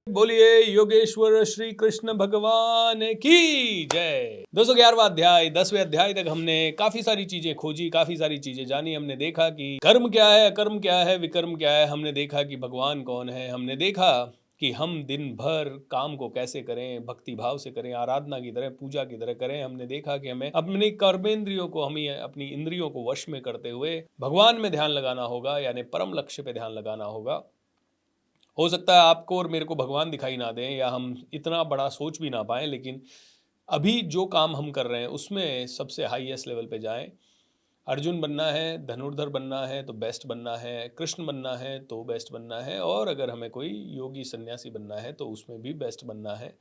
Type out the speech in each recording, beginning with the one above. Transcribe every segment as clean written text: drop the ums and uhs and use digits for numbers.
बोलिए योगेश्वर श्री कृष्ण भगवान की जय। 211वां अध्याय 10वें अध्याय तक हमने काफी सारी चीजें खोजी, काफी सारी चीजें जानी। हमने देखा कि कर्म क्या है, अकर्म क्या है, विकर्म क्या है। हमने देखा कि भगवान कौन है। हमने देखा कि हम दिन भर काम को कैसे करें, भक्ति भाव से करें, आराधना की तरह, पूजा की तरह करें। हमने देखा कि हमें अपनी कर्मेंद्रियों को, हमें अपनी इंद्रियों को वश में करते हुए भगवान में ध्यान लगाना होगा, यानी परम लक्ष्य पे ध्यान लगाना होगा। हो सकता है आपको और मेरे को भगवान दिखाई ना दें, या हम इतना बड़ा सोच भी ना पाएं, लेकिन अभी जो काम हम कर रहे हैं उसमें सबसे हाईएस्ट लेवल पे जाएं। अर्जुन बनना है, धनुर्धर बनना है तो बेस्ट बनना है, कृष्ण बनना है तो बेस्ट बनना है, और अगर हमें कोई योगी सन्यासी बनना है तो उसमें भी बेस्ट बनना है।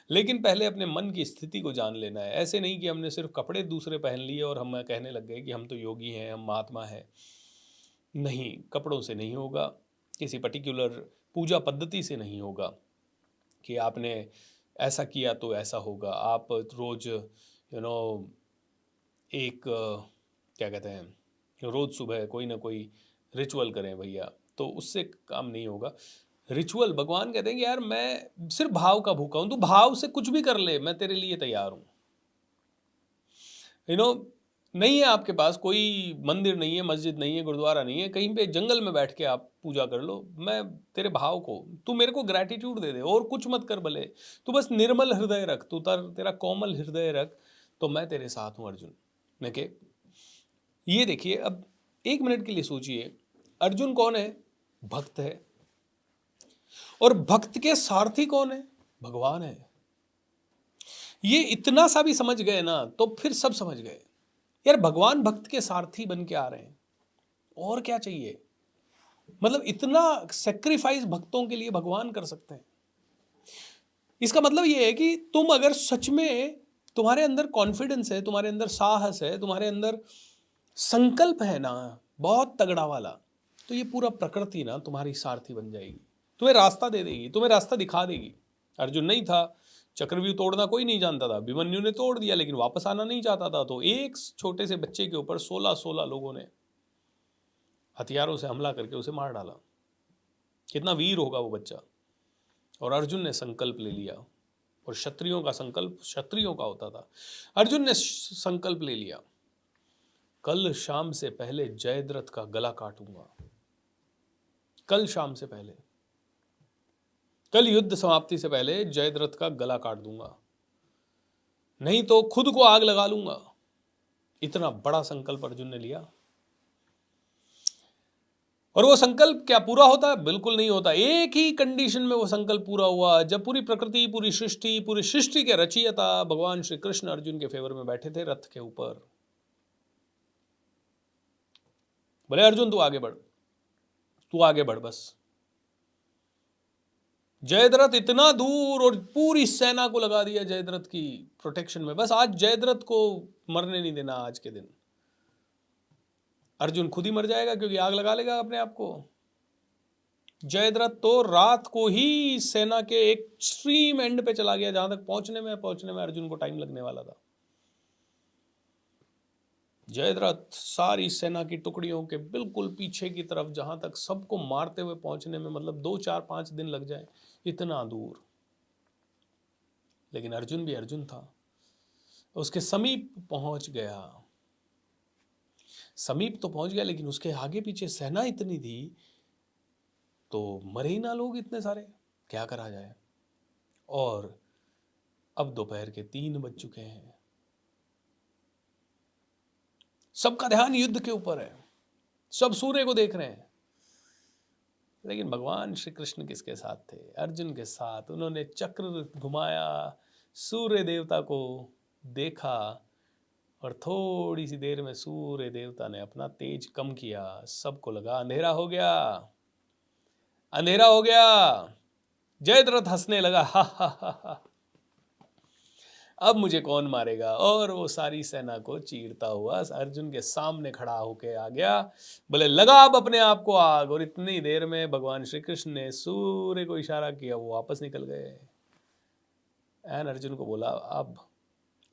लेकिन पहले अपने मन की स्थिति को जान लेना है। ऐसे नहीं कि हमने सिर्फ कपड़े दूसरे पहन लिए और हम कहने लग गए कि हम तो योगी हैं, हम महात्मा हैं। नहीं, कपड़ों से नहीं होगा, किसी पर्टिकुलर पूजा पद्धति से नहीं होगा कि आपने ऐसा किया तो ऐसा होगा। आप रोज एक क्या कहते हैं, रोज सुबह कोई ना कोई रिचुअल करें भैया, तो उससे काम नहीं होगा। रिचुअल, भगवान कहते हैं कि यार मैं सिर्फ भाव का भूखा हूं, तू भाव से कुछ भी कर ले, मैं तेरे लिए तैयार हूं। नहीं है आपके पास कोई मंदिर, नहीं है मस्जिद, नहीं है गुरुद्वारा, नहीं है, कहीं पे जंगल में बैठ के आप पूजा कर लो, मैं तेरे भाव को, तू मेरे को ग्रैटिट्यूड दे दे और कुछ मत कर भले, तू बस निर्मल हृदय रख, तू तेरा कोमल हृदय रख, तो मैं तेरे साथ हूं अर्जुन। ने ये देखिए, अब एक मिनट के लिए सोचिए, अर्जुन कौन है? भक्त है। और भक्त के सारथी कौन है? भगवान है। ये इतना सा भी समझ गए ना तो फिर सब समझ गए। यार भगवान भक्त के सारथी बन के आ रहे हैं, और क्या चाहिए? मतलब इतना सेक्रीफाइस भक्तों के लिए भगवान कर सकते हैं। इसका मतलब ये है कि तुम अगर सच में, तुम्हारे अंदर कॉन्फिडेंस है, तुम्हारे अंदर साहस है, तुम्हारे अंदर संकल्प है ना बहुत तगड़ा वाला, तो ये पूरा प्रकृति ना तुम्हारी सारथी बन जाएगी, तुम्हें रास्ता दे देगी, तुम्हें रास्ता दिखा देगी। अर्जुन नहीं था, चक्रव्यूह तोड़ना कोई नहीं जानता था, अभिमन्यु ने तोड़ दिया लेकिन वापस आना नहीं चाहता था, तो एक छोटे से बच्चे के ऊपर 16 लोगों ने हथियारों से हमला करके उसे मार डाला। कितना वीर होगा वो बच्चा। और अर्जुन ने संकल्प ले लिया, और क्षत्रियों का संकल्प क्षत्रियों का होता था। अर्जुन ने संकल्प ले लिया, कल शाम से पहले जयद्रथ का गला काटूंगा। कल शाम से पहले, कल युद्ध समाप्ति से पहले जयद्रथ का गला काट दूंगा, नहीं तो खुद को आग लगा लूंगा। इतना बड़ा संकल्प अर्जुन ने लिया। और वो संकल्प क्या पूरा होता है? बिल्कुल नहीं होता। एक ही कंडीशन में वो संकल्प पूरा हुआ, जब पूरी प्रकृति, पूरी सृष्टि के रचयिता भगवान श्री कृष्ण अर्जुन के फेवर में बैठे थे रथ के ऊपर। बोले अर्जुन तू आगे बढ़, तू आगे बढ़ बस। जयद्रथ इतना दूर, और पूरी सेना को लगा दिया जयद्रथ की प्रोटेक्शन में, बस आज जयद्रथ को मरने नहीं देना। आज के दिन अर्जुन खुद ही मर जाएगा, क्योंकि आग लगा लेगा अपने आप को। जयद्रथ तो रात को ही सेना के एक एक्सट्रीम एंड पे चला गया, जहां तक पहुंचने में अर्जुन को टाइम लगने वाला था। जयद्रथ सारी सेना की टुकड़ियों के बिल्कुल पीछे की तरफ, जहां तक सबको मारते हुए पहुंचने में मतलब 2 4 5 दिन लग जाए, इतना दूर। लेकिन अर्जुन भी अर्जुन था, उसके समीप पहुंच गया। समीप तो पहुंच गया, लेकिन उसके आगे पीछे सेना इतनी थी, तो मरे ही ना लोग इतने सारे, क्या करा जाए। और अब दोपहर के 3 बज चुके हैं, सबका ध्यान युद्ध के ऊपर है, सब सूर्य को देख रहे हैं। लेकिन भगवान श्री कृष्ण किसके साथ थे? अर्जुन के साथ। उन्होंने चक्र घुमाया, सूर्य देवता को देखा, और थोड़ी सी देर में सूर्य देवता ने अपना तेज कम किया। सबको लगा अंधेरा हो गया, अंधेरा हो गया। जयद्रथ हंसने लगा, हा हा हा हा, अब मुझे कौन मारेगा। और वो सारी सेना को चीरता हुआ अर्जुन के सामने खड़ा होके आ गया। बोले लगा अब अपने आप को आग। और इतनी देर में भगवान श्री कृष्ण ने सूर्य को इशारा किया, वो वापस निकल गए। एन अर्जुन को बोला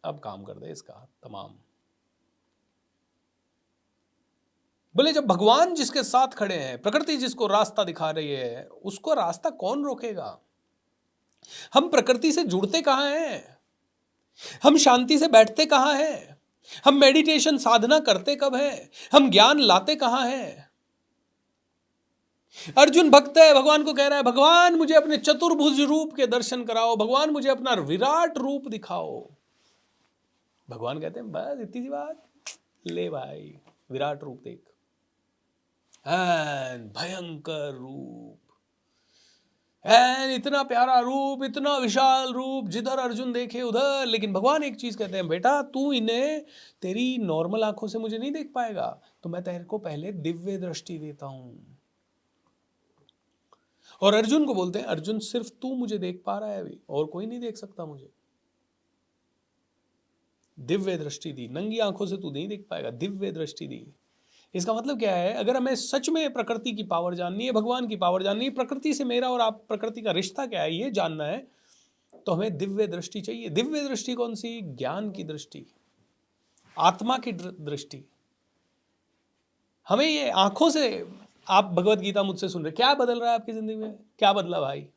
अब काम कर दे इसका तमाम। बोले जब भगवान जिसके साथ खड़े हैं, प्रकृति जिसको रास्ता दिखा रही है, उसको रास्ता कौन रोकेगा? हम प्रकृति से जुड़ते कहाँ हैं? हम शांति से बैठते कहाँ हैं? हम मेडिटेशन साधना करते कब हैं? हम ज्ञान लाते कहाँ हैं? अर्जुन भक्त है, भगवान को कह रहा है भगवान मुझे अपने चतुर्भुज रूप के दर्शन कराओ, भगवान मुझे अपना विराट रूप दिखाओ। भगवान कहते हैं बस इतनी सी बात, ले भाई विराट रूप देख, भयंकर रूप, इतना प्यारा रूप, इतना विशाल रूप, जिधर अर्जुन देखे उधर। लेकिन भगवान एक चीज कहते हैं, बेटा तू इन्हें तेरी नॉर्मल आंखों से मुझे नहीं देख पाएगा, तो मैं तेरे को पहले दिव्य दृष्टि देता हूं। और अर्जुन को बोलते हैं अर्जुन सिर्फ तू मुझे देख पा रहा है अभी, और कोई नहीं देख सकता मुझे। दिव्य दृष्टि दी, नंगी आंखों से तू नहीं देख पाएगा, दिव्य दृष्टि दी। इसका मतलब क्या है? अगर हमें सच में प्रकृति की पावर जाननी है, भगवान की पावर जाननी है, प्रकृति से मेरा और आप प्रकृति का रिश्ता क्या है ये जानना है, तो हमें दिव्य दृष्टि चाहिए। दिव्य दृष्टि कौन सी? ज्ञान की दृष्टि, आत्मा की दृष्टि। हमें ये आंखों से, आप भगवत गीता मुझसे सुन रहे, क्या बदल रहा है आपकी जिंदगी में? क्या बदला भाई?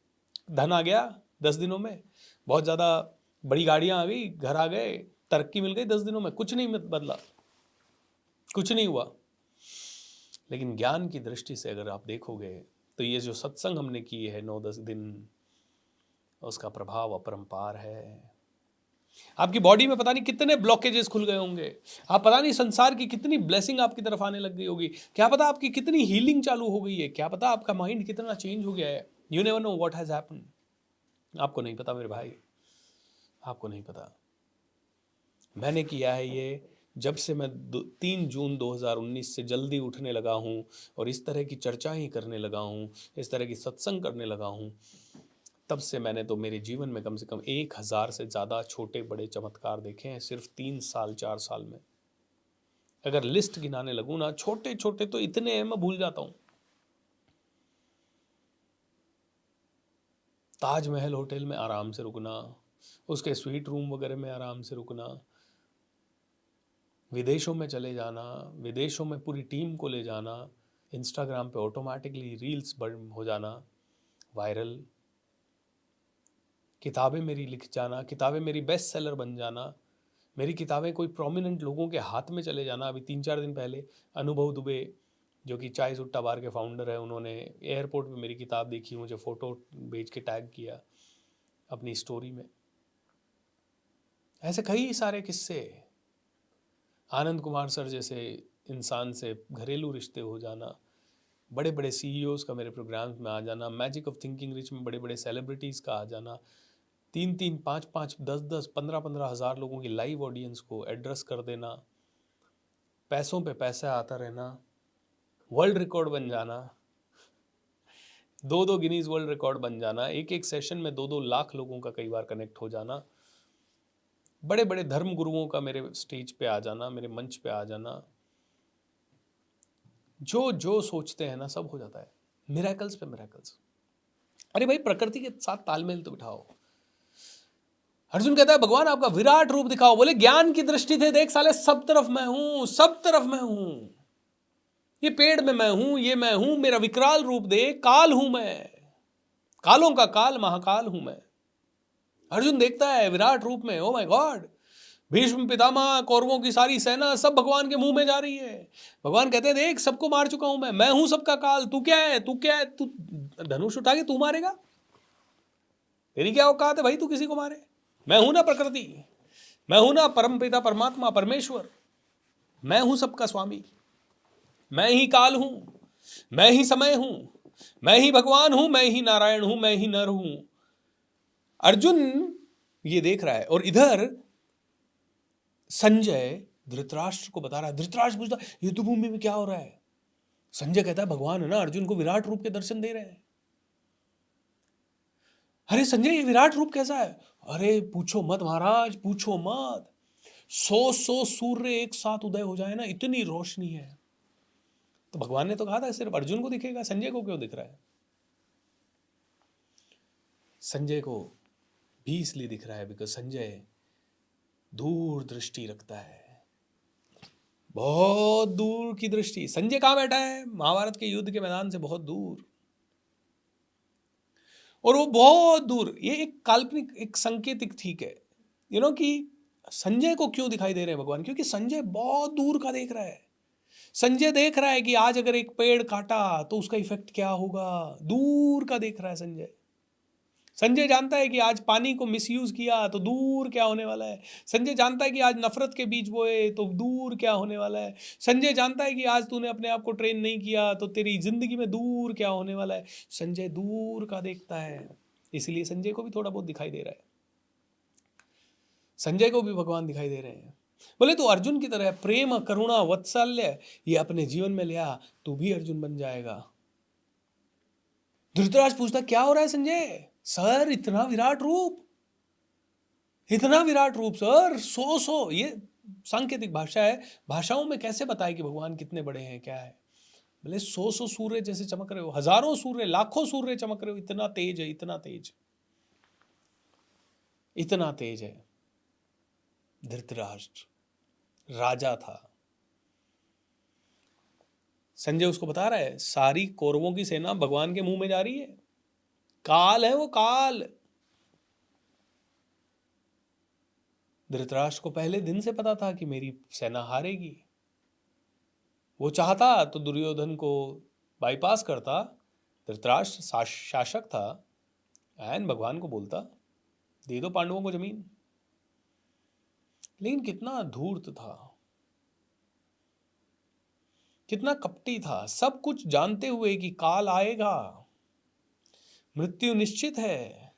धन आ गया 10 दिनों में, बहुत ज्यादा बड़ी गाड़ियां आ गई, घर आ गए, तरक्की मिल गई 10 दिनों में? कुछ नहीं बदला, कुछ नहीं हुआ। लेकिन ज्ञान की दृष्टि से अगर आप देखोगे तो ये जो सत्संग हमने किए हैं 9-10 दिन, उसका प्रभाव अपरंपार है। आपकी बॉडी में पता नहीं कितने ब्लॉकेजेस खुल गए होंगे, आप पता नहीं संसार की कितनी ब्लेसिंग आपकी तरफ आने लग गई होगी, क्या पता आपकी कितनी हीलिंग चालू हो गई है, क्या पता आपका माइंड कितना चेंज हो गया है। You never know what has happened. आपको नहीं पता मेरे भाई, आपको नहीं पता। मैंने किया है ये जब से मैं 3 जून 2019 से जल्दी उठने लगा हूँ और इस तरह की चर्चाएं करने लगा हूँ, इस तरह की सत्संग करने लगा हूँ, तब से मैंने तो मेरे जीवन में कम से कम 1000 से ज़्यादा छोटे बड़े चमत्कार देखे हैं सिर्फ 3 साल 4 साल में। अगर लिस्ट गिनाने लगूँ ना, छोटे छोटे तो इतने हैं मैं भूल जाता हूँ। ताजमहल होटल में आराम से रुकना, उसके स्वीट रूम वगैरह में आराम से रुकना, विदेशों में चले जाना, विदेशों में पूरी टीम को ले जाना, इंस्टाग्राम पे ऑटोमेटिकली रील्स हो जाना वायरल, किताबें मेरी लिख जाना, किताबें मेरी बेस्ट सेलर बन जाना, मेरी किताबें कोई प्रोमिनेंट लोगों के हाथ में चले जाना। अभी 3-4 दिन पहले अनुभव दुबे जो कि चाय सुट्टा बार के फाउंडर है, उन्होंने एयरपोर्ट पे मेरी किताब देखी, मुझे फ़ोटो भेज के टैग किया अपनी स्टोरी में। ऐसे कई सारे किस्से। आनंद कुमार सर जैसे इंसान से घरेलू रिश्ते हो जाना, बड़े बड़े CEOs का मेरे प्रोग्राम्स में आ जाना, मैजिक ऑफ थिंकिंग रिच में बड़े बड़े सेलिब्रिटीज़ का आ जाना, 3-3, 5-5, 10-10, 15-15 हज़ार लोगों की लाइव ऑडियंस को एड्रेस कर देना, पैसों पे पैसा आता रहना, वर्ल्ड रिकॉर्ड बन जाना, 2-2 गिनीज वर्ल्ड रिकॉर्ड बन जाना, एक एक सेशन में 2-2 लाख लोगों का कई बार कनेक्ट हो जाना, बड़े बड़े धर्म गुरुओं का मेरे स्टेज पे आ जाना, मेरे मंच पे आ जाना, जो जो सोचते हैं ना सब हो जाता है। मिरेकल्स पे मिरेकल्स। अरे भाई प्रकृति के साथ तालमेल तो बिठाओ। अर्जुन कहता है भगवान आपका विराट रूप दिखाओ। बोले ज्ञान की दृष्टि से देख साले, सब तरफ मैं हूं, सब तरफ मैं हूं, ये पेड़ में मैं हूं, ये मैं हूं, मेरा विकराल रूप दे, काल हूं मैं, कालों का काल, महाकाल हूं मैं। अर्जुन देखता है विराट रूप में, oh my God, Bhishma Pitamah, कौरवों की सारी सेना सब भगवान के मुंह में जा रही है। भगवान कहते हैं देख सबको मार चुका हूं मैं हूं सबका काल, तू क्या है, तू क्या है, तू धनुष उठा के तू मारेगा, तेरी क्या औकात है भाई तू किसी को मारे? मैं हूं ना प्रकृति, मैं हूं ना परम पिता परमात्मा परमेश्वर, मैं हूं सबका स्वामी, मैं ही काल हूं, मैं ही समय हूं, मैं ही भगवान हूं, मैं ही नारायण हूं, मैं ही नर हूं। अर्जुन ये देख रहा है और इधर संजय धृतराष्ट्र को बता रहा है। धृतराष्ट्र पूछता युद्ध भूमि में क्या हो रहा है? संजय कहता है भगवान है ना अर्जुन को विराट रूप के दर्शन दे रहे हैं। अरे संजय ये विराट रूप कैसा है? अरे पूछो मत महाराज, पूछो मत, 100 सूर्य एक साथ उदय हो जाए ना, इतनी रोशनी है। तो भगवान ने तो कहा था सिर्फ अर्जुन को दिखेगा, संजय को क्यों दिख रहा है? संजय को भी इसलिए दिख रहा है बिकॉज संजय दूर दृष्टि रखता है, बहुत दूर की दृष्टि। संजय कहां बैठा है? महाभारत के युद्ध के मैदान से बहुत दूर। और वो बहुत दूर, ये एक काल्पनिक, एक सांकेतिक ठीक है, कि संजय को क्यों दिखाई दे रहे हैं भगवान, क्योंकि संजय बहुत दूर का देख रहा है। संजय देख रहा है कि आज अगर एक पेड़ काटा तो उसका इफेक्ट क्या होगा, दूर का देख रहा है संजय। संजय जानता है कि आज पानी को मिसयूज किया तो दूर क्या होने वाला है। संजय जानता है कि आज नफरत के बीज बोए तो दूर क्या होने वाला है। संजय जानता है कि आज तूने अपने आप को ट्रेन नहीं किया तो तेरी जिंदगी में दूर क्या होने वाला है। संजय दूर का देखता है, इसलिए संजय को भी थोड़ा बहुत दिखाई दे रहा है। संजय को भी भगवान दिखाई दे रहे हैं। बोले तो अर्जुन की तरह प्रेम, करुणा, वात्सल्य ये अपने जीवन में लिया, तू भी अर्जुन बन जाएगा। धृतराज पूछता क्या हो रहा है संजय? सर इतना विराट रूप, इतना विराट रूप सर, सो ये सांकेतिक भाषा है, भाषाओं में कैसे बताए कि भगवान कितने बड़े हैं, क्या है। बोले 100 सूर्य जैसे चमक रहे हो, हजारों सूर्य, लाखों सूर्य चमक रहे हो, इतना तेज है, इतना तेज, इतना तेज है। धृतराष्ट्र राजा था। संजय उसको बता रहा है सारी कौरवों की सेना भगवान के मुंह में जा रही है, काल है वो, काल। धृतराष्ट्र को पहले दिन से पता था कि मेरी सेना हारेगी। वो चाहता तो दुर्योधन को बाईपास करता। धृतराष्ट्र शासक था, एंड भगवान को बोलता दे दो पांडवों को जमीन। लेकिन कितना धूर्त था, कितना कपटी था, सब कुछ जानते हुए कि काल आएगा, मृत्यु निश्चित है,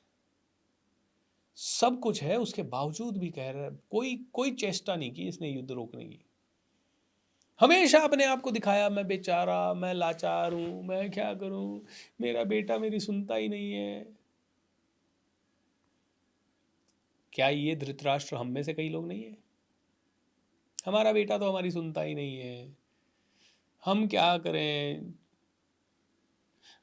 सब कुछ है, उसके बावजूद भी कह रहा है, कोई चेष्टा नहीं की इसने युद्ध रोकने की। हमेशा अपने आप को दिखाया, मैं बेचारा, मैं लाचार हूं, मैं क्या करूं, मेरा बेटा मेरी सुनता ही नहीं है। क्या ये धृतराष्ट्र हम में से कई लोग नहीं है? हमारा बेटा तो हमारी सुनता ही नहीं है, हम क्या करें,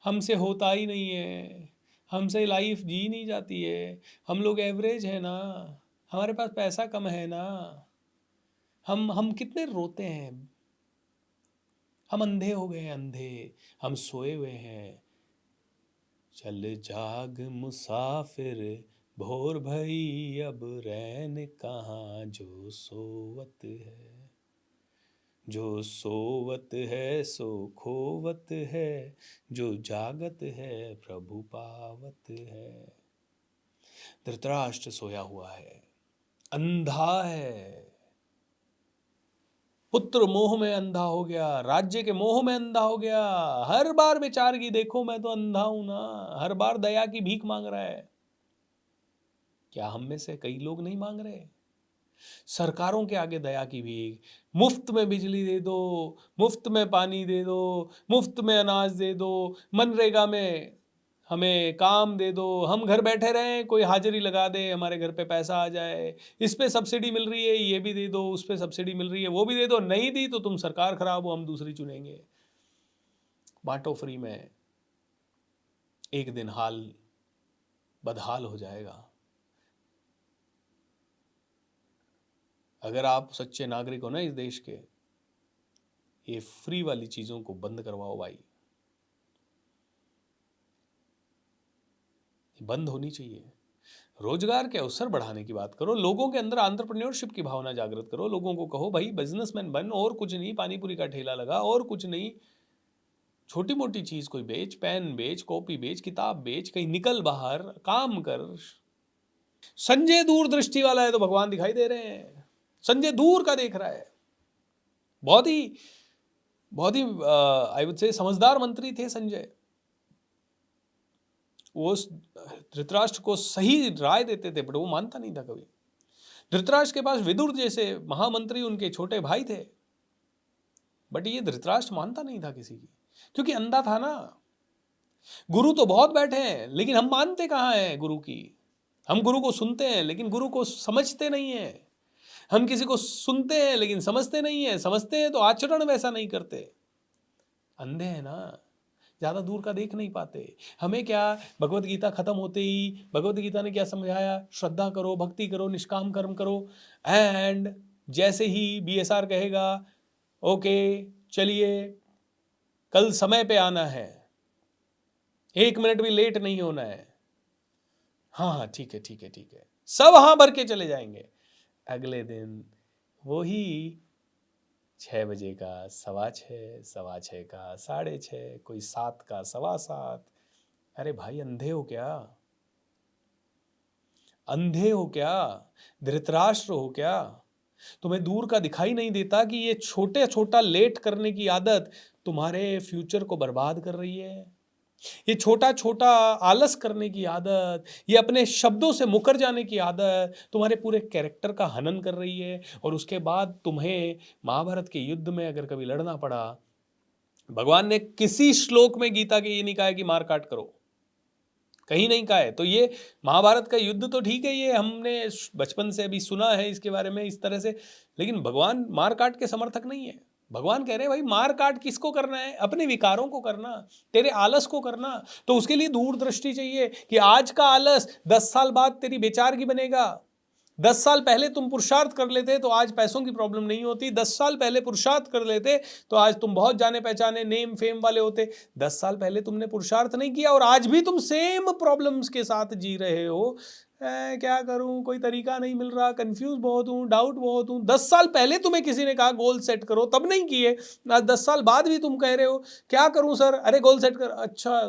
हमसे होता ही नहीं है, हमसे लाइफ जी नहीं जाती है, हम लोग एवरेज है ना, हमारे पास पैसा कम है ना, हम कितने रोते हैं, हम अंधे हो गए हैं, अंधे, हम सोए हुए हैं। चल जाग मुसाफिर भोर भई, अब रैन कहाँ जो सोवत है, जो सोवत है सो खोवत है, जो जागत है प्रभु पावत है। धृतराष्ट्र सोया हुआ है, अंधा है, पुत्र मोह में अंधा हो गया, राज्य के मोह में अंधा हो गया, हर बार विचार की देखो मैं तो अंधा हूं ना, हर बार दया की भीख मांग रहा है। क्या हम में से कई लोग नहीं मांग रहे? सरकारों के आगे दया की भीख, मुफ्त में बिजली दे दो, मुफ्त में पानी दे दो, मुफ्त में अनाज दे दो, मनरेगा में हमें काम दे दो, हम घर बैठे रहें, कोई हाजिरी लगा दे, हमारे घर पे पैसा आ जाए, इस पे सब्सिडी मिल रही है ये भी दे दो, उस पे सब्सिडी मिल रही है वो भी दे दो, नहीं दी तो तुम सरकार खराब हो, हम दूसरी चुनेंगे। बांटो फ्री में, एक दिन हाल बदहाल हो जाएगा। अगर आप सच्चे नागरिक हो ना इस देश के, ये फ्री वाली चीजों को बंद करवाओ भाई, बंद होनी चाहिए। रोजगार के अवसर बढ़ाने की बात करो, लोगों के अंदर एंटरप्रेन्योरशिप की भावना जागृत करो, लोगों को कहो भाई बिजनेसमैन बन, और कुछ नहीं, पानीपुरी का ठेला लगा, और कुछ नहीं, छोटी मोटी चीज कोई बेच, पेन बेच, कॉपी बेच, किताब बेच, कहीं निकल बाहर काम कर। संजय दूरदृष्टि वाला है तो भगवान दिखाई दे रहे हैं, संजय दूर का देख रहा है। बहुत ही आई वुड से समझदार मंत्री थे संजय। वो धृतराष्ट्र को सही राय देते थे, बट वो मानता नहीं था कभी। धृतराष्ट्र के पास विदुर जैसे महामंत्री उनके छोटे भाई थे, बट ये धृतराष्ट्र मानता नहीं था किसी की, क्योंकि अंधा था ना। गुरु तो बहुत बैठे हैं, लेकिन हम मानते कहाँ हैं गुरु की। हम गुरु को सुनते हैं लेकिन गुरु को समझते नहीं है। हम किसी को सुनते हैं लेकिन समझते नहीं है, समझते हैं तो आचरण वैसा नहीं करते। अंधे हैं ना, ज्यादा दूर का देख नहीं पाते। हमें क्या, भगवत गीता खत्म होते ही भगवत गीता ने क्या समझाया, श्रद्धा करो, भक्ति करो, निष्काम कर्म करो, एंड जैसे ही बीएसआर कहेगा ओके चलिए कल समय पे आना है, 1 मिनट भी लेट नहीं होना है, हाँ हाँ ठीक है ठीक है ठीक है, सब हाँ भर के चले जाएंगे। अगले दिन वही 6 बजे का, सवा छः का, 6:30, कोई 7 का, सवा 7। अरे भाई अंधे हो क्या? अंधे हो क्या? धृतराष्ट्र हो क्या? तुम्हें दूर का दिखाई नहीं देता कि ये छोटे छोटा लेट करने की आदत तुम्हारे फ्यूचर को बर्बाद कर रही है? ये छोटा छोटा आलस करने की आदत, ये अपने शब्दों से मुकर जाने की आदत तुम्हारे पूरे कैरेक्टर का हनन कर रही है। और उसके बाद तुम्हें महाभारत के युद्ध में अगर कभी लड़ना पड़ा, भगवान ने किसी श्लोक में गीता के ये नहीं कहा है कि मार काट करो, कहीं नहीं कहा है। तो ये महाभारत का युद्ध तो ठीक है, ये हमने बचपन से अभी सुना है इसके बारे में इस तरह से, लेकिन भगवान मार काट के समर्थक नहीं है। भगवान कह रहे हैं भाई मार काट किसको करना है? अपने विकारों को करना, तेरे आलस को करना। तो उसके लिए दूरदृष्टि चाहिए कि आज का आलस 10 साल बाद तेरी बेचारगी बनेगा। 10 साल पहले तुम पुरुषार्थ कर लेते तो आज पैसों की प्रॉब्लम नहीं होती। 10 साल पहले पुरुषार्थ कर लेते तो आज तुम बहुत जाने पहचाने नेम फेम वाले होते। 10 साल पहले तुमने पुरुषार्थ नहीं किया और आज भी तुम सेम प्रॉब्लम्स के साथ जी रहे हो। क्या करूं, कोई तरीका नहीं मिल रहा, कंफ्यूज बहुत हूं, डाउट बहुत हूं। 10 साल पहले तुम्हें किसी ने कहा गोल सेट करो, तब नहीं किए। आज 10 साल बाद भी तुम कह रहे हो क्या करूं सर, अरे गोल सेट कर। अच्छा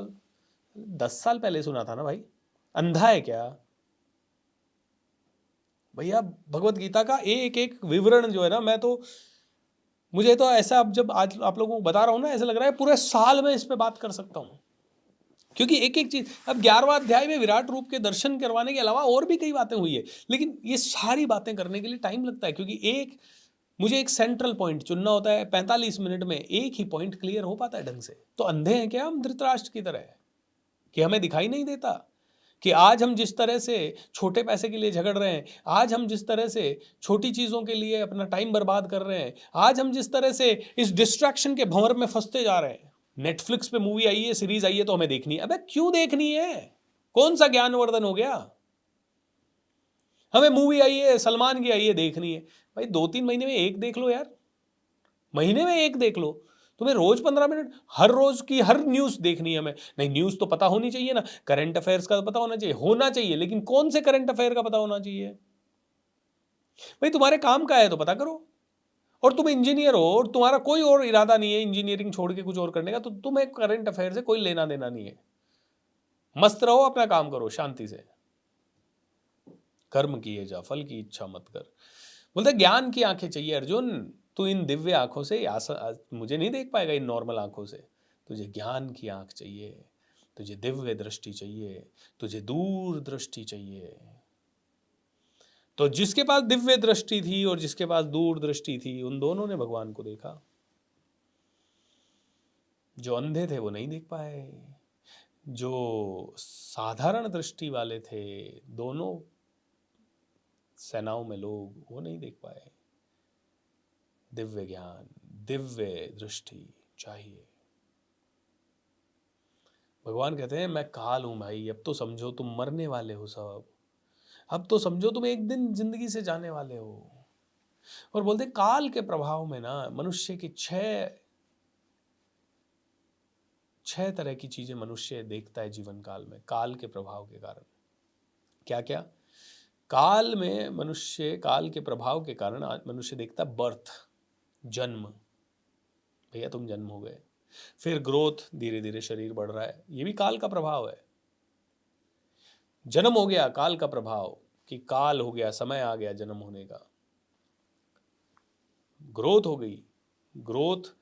10 साल पहले सुना था ना भाई, अंधा है क्या भैया? भगवत गीता का एक एक विवरण जो है ना, मैं तो, मुझे तो ऐसा, अब जब आज आप लोगों को बता रहा हूं ना, ऐसा लग रहा है पूरे साल में इस पे बात कर सकता हूं। क्योंकि एक एक चीज, अब 11वां अध्याय में विराट रूप के दर्शन करवाने के अलावा और भी कई बातें हुई है, लेकिन ये सारी बातें करने के लिए टाइम लगता है। क्योंकि मुझे एक सेंट्रल पॉइंट चुनना होता है, 45 मिनट में एक ही पॉइंट क्लियर हो पाता है ढंग से। तो अंधे हैं क्या हम धृतराष्ट्र की तरह, कि हमें दिखाई नहीं देता कि आज हम जिस तरह से छोटे पैसे के लिए झगड़ रहे हैं, आज हम जिस तरह से छोटी चीज़ों के लिए अपना टाइम बर्बाद कर रहे हैं, आज हम जिस तरह से इस डिस्ट्रैक्शन के भंवर में फंसते जा रहे हैं। नेटफ्लिक्स पे मूवी आई है, सीरीज आई है, तो हमें देखनी है। अबे क्यों देखनी है? कौन सा ज्ञानवर्धन हो गया? हमें मूवी आई है, सलमान की आई है, देखनी है। भाई 2-3 महीने में एक देख लो यार, महीने में एक देख लो। तुम्हें रोज 15 मिनट हर रोज की हर न्यूज देखनी है हमें? नहीं, न्यूज तो पता होनी चाहिए ना, करंट अफेयर्स का पता होना चाहिए, लेकिन कौन से करंट अफेयर का पता होना चाहिए? भाई तुम्हारे काम का है तो पता करो। और तुम इंजीनियर हो और तुम्हारा कोई और इरादा नहीं है इंजीनियरिंग छोड़ के कुछ और करने का, तो तुम्हें करंट अफेयर से कोई लेना देना नहीं है। मस्त रहो, अपना काम करो शांति से। कर्म किए जा, फल की इच्छा मत कर। बोलते ज्ञान की आंखें चाहिए अर्जुन। तू इन दिव्य आंखों से मुझे नहीं देख पाएगा, इन नॉर्मल आंखों से। तुझे ज्ञान की आंख चाहिए, तुझे दिव्य दृष्टि चाहिए, तुझे दूर दृष्टि चाहिए। तो जिसके पास दिव्य दृष्टि थी और जिसके पास दूर दृष्टि थी, उन दोनों ने भगवान को देखा। जो अंधे थे वो नहीं देख पाए, जो साधारण दृष्टि वाले थे, दोनों सेनाओं में लोग, वो नहीं देख पाए। दिव्य ज्ञान, दिव्य दृष्टि चाहिए। भगवान कहते हैं मैं काल हूं भाई, अब तो समझो तुम मरने वाले हो सब, अब तो समझो तुम एक दिन जिंदगी से जाने वाले हो। और बोलते काल के प्रभाव में ना मनुष्य की छह तरह की चीजें मनुष्य देखता है जीवन काल में, काल के प्रभाव के कारण। क्या क्या? काल के प्रभाव के कारण आज मनुष्य देखता बर्थ, जन्म, भैया तुम जन्म हो गए। फिर ग्रोथ, धीरे धीरे शरीर बढ़ रहा है, ये भी काल का प्रभाव है। जन्म हो गया, काल का प्रभाव, कि काल हो गया, समय आ गया जन्म होने का। ग्रोथ हो गई, ग्रोथ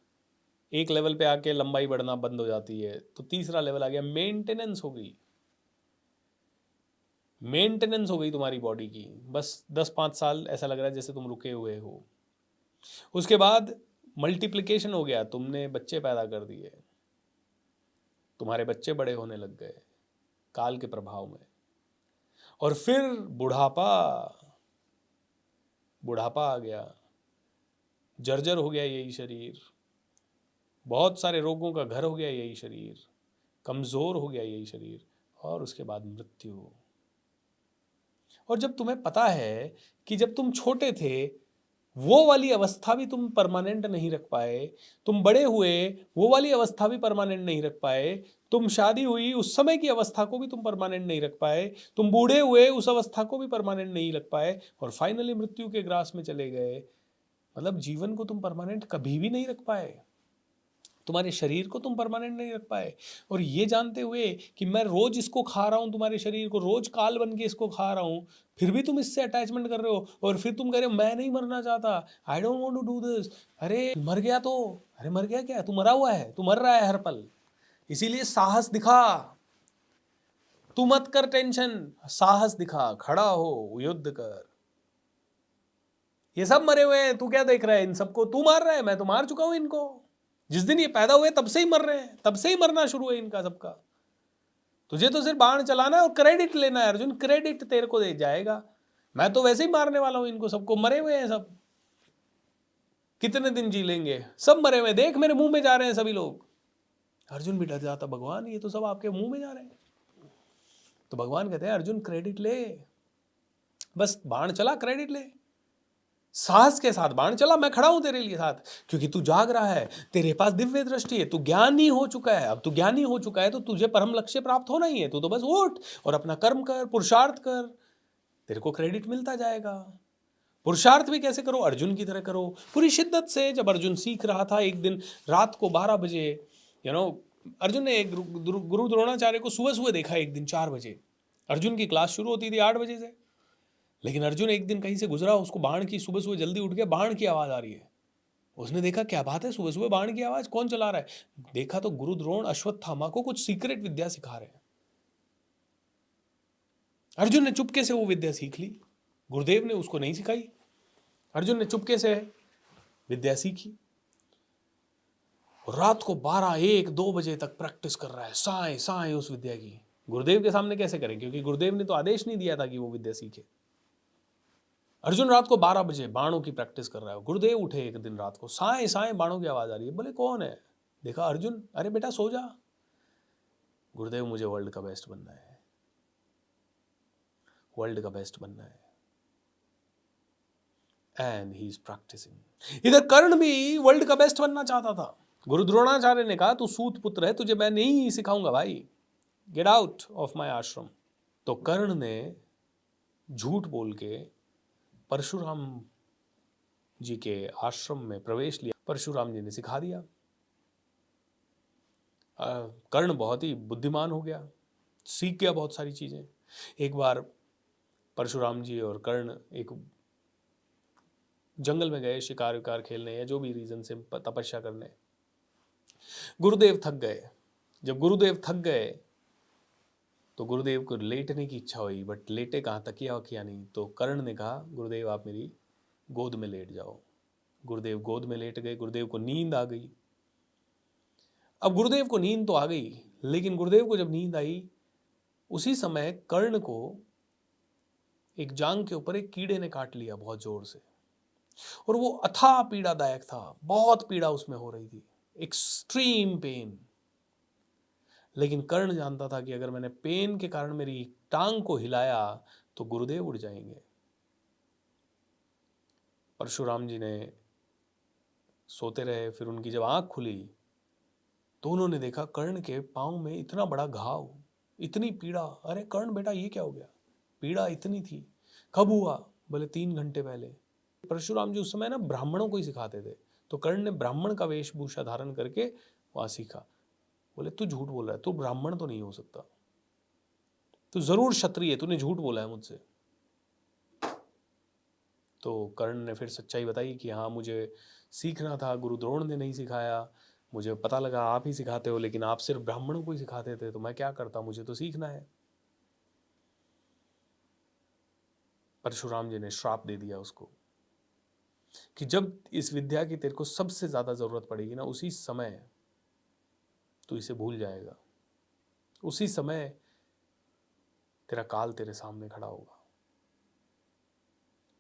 एक लेवल पे आके लंबाई बढ़ना बंद हो जाती है, तो तीसरा लेवल आ गया, मेंटेनेंस हो गई। मेंटेनेंस हो गई तुम्हारी बॉडी की, बस 10-5 साल ऐसा लग रहा है जैसे तुम रुके हुए हो। उसके बाद मल्टीप्लिकेशन हो गया, तुमने बच्चे पैदा कर दिए, तुम्हारे बच्चे बड़े होने लग गए काल के प्रभाव में। और फिर बुढ़ापा, बुढ़ापा आ गया, जर्जर हो गया यही शरीर, बहुत सारे रोगों का घर हो गया यही शरीर, कमजोर हो गया यही शरीर, और उसके बाद मृत्यु। और जब तुम्हें पता है कि जब तुम छोटे थे वो वाली अवस्था भी तुम परमानेंट नहीं रख पाए। तुम बड़े हुए, वो वाली अवस्था भी परमानेंट नहीं रख पाए। तुम शादी हुई, उस समय की अवस्था को भी तुम परमानेंट नहीं रख पाए। तुम बूढ़े हुए, उस अवस्था को भी परमानेंट नहीं रख पाए, और फाइनली मृत्यु के ग्रास में चले गए। मतलब जीवन को तुम परमानेंट कभी भी नहीं रख पाए, तुम्हारे शरीर को तुम परमानेंट नहीं रख पाए। और ये जानते हुए कि मैं रोज इसको खा रहा हूं, तुम्हारे शरीर को रोज काल बन के इसको खा रहा हूं, फिर भी तुम इससे अटैचमेंट कर रहे हो, और फिर तुम कह रहे हो मैं नहीं मरना चाहता, I don't want to do this. अरे मर गया तो, अरे मर गया क्या, तू मरा हुआ है, तू मर रहा है हर पल। इसीलिए साहस दिखा, तू मत कर टेंशन, साहस दिखा, खड़ा हो, युद्ध कर। ये सब मरे हुए हैं, तू क्या देख रहा है इन सबको, तू मार रहा है, मैं तो मार चुका हूं इनको। जिस दिन ये पैदा हुए तब से ही मर रहे हैं, तब से ही मरना शुरू है इनका सबका। तुझे तो सिर्फ बाण चलाना है और क्रेडिट लेना है अर्जुन, क्रेडिट तेरे को दे जाएगा। मैं तो वैसे ही मारने वाला हूं इनको सबको, मरे हुए हैं सब, कितने दिन जी लेंगे, सब मरे हुए, देख मेरे मुंह में जा रहे हैं सभी लोग। अर्जुन भी डर जाता, भगवान ये तो सब आपके मुंह में जा रहे हैं। तो भगवान कहते हैं अर्जुन क्रेडिट ले, बस बाण चला, क्रेडिट ले, साहस के साथ बाण चला, मैं खड़ा हूं तेरे लिए साथ, क्योंकि तू जाग रहा है, तेरे पास दिव्य दृष्टि है, तू ज्ञानी हो चुका है। अब तू ज्ञानी हो चुका है तो तुझे परम लक्ष्य प्राप्त होना ही है, तू तो बस उठ और अपना कर्म कर, पुरुषार्थ कर, तेरे को क्रेडिट मिलता जाएगा। पुरुषार्थ भी कैसे करो, अर्जुन की तरह करो, पूरी शिद्दत से। जब अर्जुन सीख रहा था एक दिन रात को 12 बजे, अर्जुन ने गुरु द्रोणाचार्य को सुबह सुबह देखा एक दिन 4 बजे। अर्जुन की क्लास शुरू होती थी 8 बजे से, लेकिन अर्जुन एक दिन कहीं से गुजरा, उसको बाण की, सुबह सुबह जल्दी उठ के बाण की आवाज आ रही है। उसने देखा क्या बात है, सुबह सुबह बाण की आवाज, कौन चला रहा है। देखा तो गुरु द्रोण अश्वत्थामा को कुछ सीक्रेट विद्या सिखा रहे हैं। अर्जुन ने चुपके से वो विद्या सीख ली, गुरुदेव ने उसको नहीं सिखाई, अर्जुन ने चुपके से विद्या सीखी। रात को 12, 1, 2 बजे तक प्रैक्टिस कर रहा है, साए साए उस विद्या की। गुरुदेव के सामने कैसे करें, क्योंकि गुरुदेव ने तो आदेश नहीं दिया था कि वो विद्या सीखे। अर्जुन रात को 12 बजे बाणों की प्रैक्टिस कर रहा है। गुरुदेव उठे एक दिन रात को, साए साए बाणों की आवाज आ रही है। बोले कौन है, देखा अर्जुन, अरे बेटा सो जा। गुरुदेव मुझे वर्ल्ड का बेस्ट बनना है, वर्ल्ड का बेस्ट बनना है, एंड ही इज प्रैक्टिसिंग। इधर कर्ण भी वर्ल्ड का बेस्ट बनना चाहता था। गुरु द्रोणाचार्य ने कहा तू सूत पुत्र है, तुझे मैं नहीं सिखाऊंगा भाई, गेट आउट ऑफ माय आश्रम। तो कर्ण ने झूठ बोल के परशुराम जी के आश्रम में प्रवेश लिया, परशुराम जी ने सिखा दिया। कर्ण बहुत ही बुद्धिमान हो गया, सीख गया बहुत सारी चीजें। एक बार परशुराम जी और कर्ण एक जंगल में गए शिकार विकार खेलने, या जो भी रीजन से तपस्या करने। गुरुदेव थक गए। जब गुरुदेव थक गए तो गुरुदेव को लेटने की इच्छा हुई, बट लेटे कहाँ, तकिया वकिया नहीं। तो कर्ण ने कहा गुरुदेव आप मेरी गोद में लेट जाओ। गुरुदेव गोद में लेट गए, गुरुदेव को नींद आ गई। अब गुरुदेव को नींद तो आ गई, लेकिन गुरुदेव को जब नींद आई, उसी समय कर्ण को एक जांग के ऊपर एक कीड़े ने काट लिया बहुत जोर से, और वो अथाह पीड़ादायक था, बहुत पीड़ा उसमें हो रही थी, एक्सट्रीम पेन। लेकिन कर्ण जानता था कि अगर मैंने पेन के कारण मेरी टांग को हिलाया तो गुरुदेव उड़ जाएंगे। परशुराम जी ने सोते रहे, फिर उनकी जब आंख खुली तो उन्होंने देखा कर्ण के पांव में इतना बड़ा घाव, इतनी पीड़ा। अरे कर्ण बेटा ये क्या हो गया, पीड़ा इतनी थी, कब हुआ, बोले 3 घंटे पहले। परशुराम जी उस समय ना ब्राह्मणों को ही सिखाते थे, तो कर्ण ने ब्राह्मण का वेशभूषा धारण करके वहां सीखा। बोले तू झूठ बोल रहा है, तू ब्राह्मण तो नहीं हो सकता, तू जरूर क्षत्रिय है, तूने झूठ बोला है मुझसे। तो कर्ण ने फिर सच्चाई बताई कि हाँ मुझे सीखना था, गुरु द्रोण ने नहीं सिखाया, मुझे पता लगा आप ही सिखाते हो, लेकिन आप सिर्फ ब्राह्मणों को ही सिखाते थे, तो मैं क्या करता, मुझे तो सीखना है। परशुराम जी ने श्राप दे दिया उसको कि जब इस विद्या की तेरे को सबसे ज्यादा जरूरत पड़ेगी ना, उसी समय तू इसे भूल जाएगा, उसी समय तेरा काल तेरे सामने खड़ा होगा।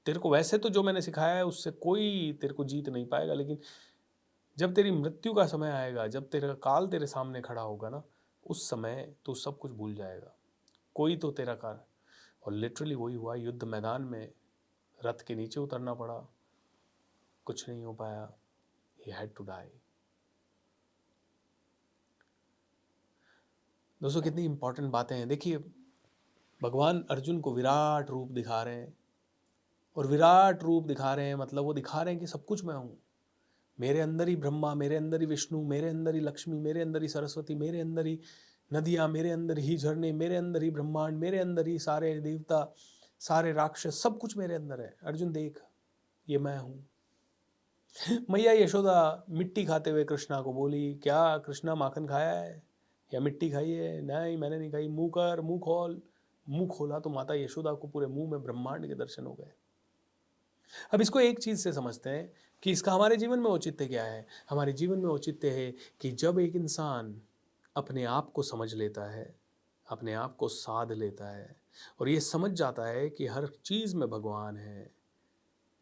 तेरे को वैसे तो जो मैंने सिखाया है उससे कोई तेरे को जीत नहीं पाएगा, लेकिन जब तेरी मृत्यु का समय आएगा, जब तेरा काल तेरे सामने खड़ा होगा ना, उस समय तू सब कुछ भूल जाएगा, कोई तो तेरा कार। और लिटरली वही हुआ, युद्ध मैदान में रथ के नीचे उतरना पड़ा, कुछ नहीं हो पाया, he had to die। दोस्तों कितनी इंपॉर्टेंट बातें हैं। देखिए भगवान अर्जुन को विराट रूप दिखा रहे हैं, और विराट रूप दिखा रहे हैं मतलब वो दिखा रहे हैं कि सब कुछ मैं हूँ। मेरे अंदर ही ब्रह्मा, मेरे अंदर ही विष्णु, मेरे अंदर ही लक्ष्मी, मेरे अंदर ही सरस्वती, मेरे अंदर ही नदियाँ, मेरे अंदर ही झरने, मेरे अंदर ही ब्रह्मांड, मेरे अंदर ही सारे देवता, सारे राक्षस, सब कुछ मेरे अंदर है। अर्जुन देख, ये मैं हूँ। मैया यशोदा मिट्टी खाते हुए कृष्णा को बोली, क्या कृष्णा माखन खाया है या मिट्टी खाई है? नहीं, मैंने नहीं खाई। मुंह कर, मुंह खोल। मुंह खोला तो माता यशोदा को पूरे मुंह में ब्रह्मांड के दर्शन हो गए। अब इसको एक चीज से समझते हैं कि इसका हमारे जीवन में औचित्य क्या है। हमारे जीवन में औचित्य है कि जब एक इंसान अपने आप को समझ लेता है, अपने आप को साध लेता है, और ये समझ जाता है कि हर चीज में भगवान है,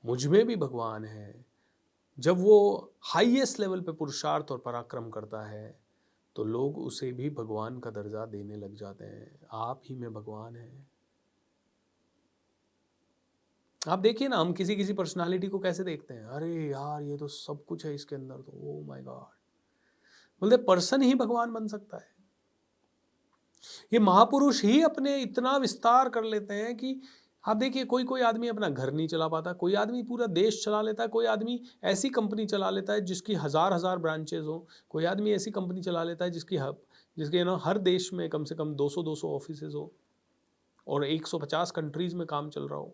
मुझ में भी भगवान है, जब वो हाईएस्ट लेवल पे पुरुषार्थ और पराक्रम करता है तो लोग उसे भी भगवान का दर्जा देने लग जाते हैं। आप ही में भगवान है। आप देखिए ना, हम किसी किसी पर्सनालिटी को कैसे देखते हैं, अरे यार ये तो सब कुछ है इसके अंदर, तो ओ माय गॉड। बोलते पर्सन ही भगवान बन सकता है। ये महापुरुष ही अपने इतना विस्तार कर लेते हैं कि आप देखिए कोई कोई आदमी अपना घर नहीं चला पाता, कोई आदमी पूरा देश चला लेता है, कोई आदमी ऐसी कंपनी चला लेता है जिसकी हजार हजार ब्रांचेज हो, कोई आदमी ऐसी कंपनी चला लेता है जिसके ना हर देश में कम से कम 200 ऑफिसेज हो और 150 कंट्रीज में काम चल रहा हो।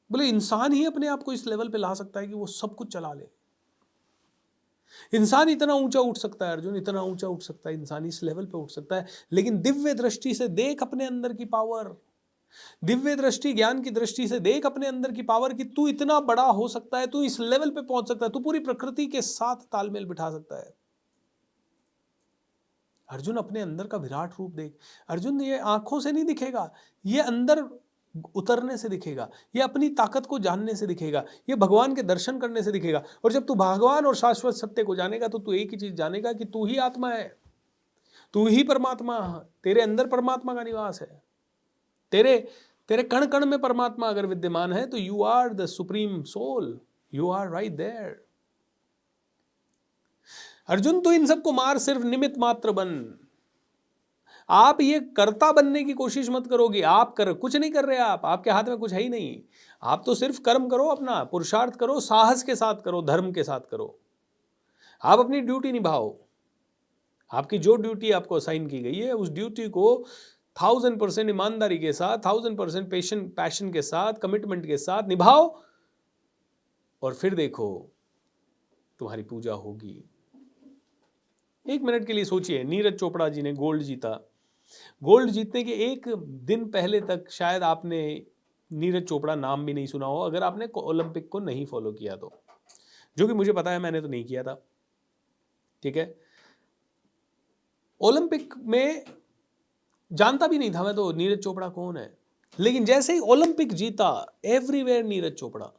बोले इंसान ही अपने आप को इस लेवल पे ला सकता है कि वो सब कुछ चला ले। इंसान इतना ऊंचा उठ सकता है अर्जुन, इतना ऊंचा उठ सकता है, इंसान इस लेवल पे उठ सकता है। लेकिन दिव्य दृष्टि से देख अपने अंदर की पावर, दिव्य दृष्टि, ज्ञान की दृष्टि से देख अपने अंदर की पावर कि तू इतना बड़ा हो सकता है, तू इस लेवल पे पहुंच सकता है, तू पूरी प्रकृति के साथ तालमेल बिठा सकता है। अर्जुन अपने अंदर का विराट रूप देख। अर्जुन ये आंखों से नहीं दिखेगा, ये अंदर उतरने से दिखेगा, ये अपनी ताकत को जानने से दिखेगा, ये भगवान के दर्शन करने से दिखेगा। और जब तू भगवान और शाश्वत सत्य को जानेगा तो तू एक ही चीज जानेगा कि तू ही आत्मा है, तू ही परमात्मा, तेरे अंदर परमात्मा का निवास है। तेरे तेरे कण कण में परमात्मा अगर विद्यमान है तो you are the supreme soul, you are right there. Arjun तू इन सबको मार, सिर्फ निमित्त मात्र बन। आप ये कर्ता बनने की कोशिश मत करोगे, आप कुछ नहीं कर रहे, आप आपके हाथ में कुछ है ही नहीं। आप तो सिर्फ कर्म करो, अपना पुरुषार्थ करो, साहस के साथ करो, धर्म के साथ करो। आप अपनी ड्यूटी निभाओ। आपकी जो ड्यूटी आपको असाइन की गई है उस ड्यूटी को 1000% ईमानदारी के साथ, 1000% पैशन के साथ, कमिटमेंट के साथ निभाओ, और फिर देखो तुम्हारी पूजा होगी। एक मिनट के लिए सोचिए, नीरज चोपड़ा जी ने गोल्ड जीता। गोल्ड जीतने के एक दिन पहले तक शायद आपने नीरज चोपड़ा नाम भी नहीं सुना हो, अगर आपने ओलंपिक को नहीं फॉलो किया तो, जो कि मुझे पता है, मैंने तो नहीं किया था। ठीक है, ओलंपिक में जानता भी नहीं था मैं तो नीरज चोपड़ा कौन है। लेकिन जैसे ही ओलंपिक जीता, एवरीवेयर नीरज चोपड़ा,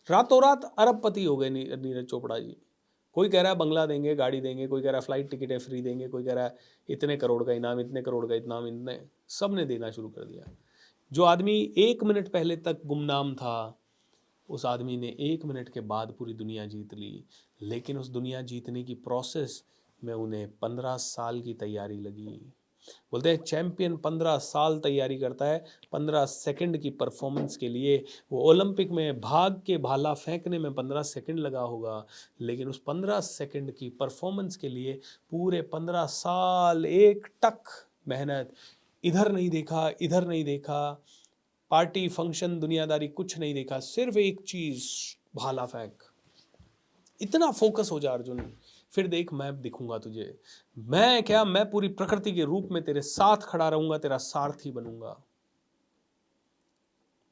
रातों रात अरबपति हो गए नीरज चोपड़ा जी। कोई कह रहा है बंगला देंगे, गाड़ी देंगे, कोई कह रहा है फ्लाइट टिकट है फ्री देंगे, कोई कह रहा है इतने करोड़ का इनाम, इतने करोड़ का इनाम, इतने सब ने देना शुरू कर दिया। जो आदमी 1 मिनट पहले तक गुमनाम था, उस आदमी ने 1 मिनट के बाद पूरी दुनिया जीत ली। लेकिन उस दुनिया जीतने की प्रोसेस में उन्हें 15 साल की तैयारी लगी। बोलते हैं चैंपियन 15 साल तैयारी करता है 15 सेकंड की परफॉर्मेंस के लिए। वो ओलंपिक में भाग के भाला फेंकने में 15 सेकंड लगा होगा, लेकिन उस 15 सेकंड की परफॉर्मेंस के लिए पूरे 15 साल एक टक मेहनत। इधर नहीं देखा, इधर नहीं देखा, पार्टी फंक्शन दुनियादारी कुछ नहीं देखा, सिर्फ एक चीज, भाला फेंक। इतना फोकस हो जा अर्जुन, फिर देख मैं दिखूंगा तुझे। मैं क्या, मैं पूरी प्रकृति के रूप में तेरे साथ खड़ा रहूंगा, तेरा सारथी बनूंगा।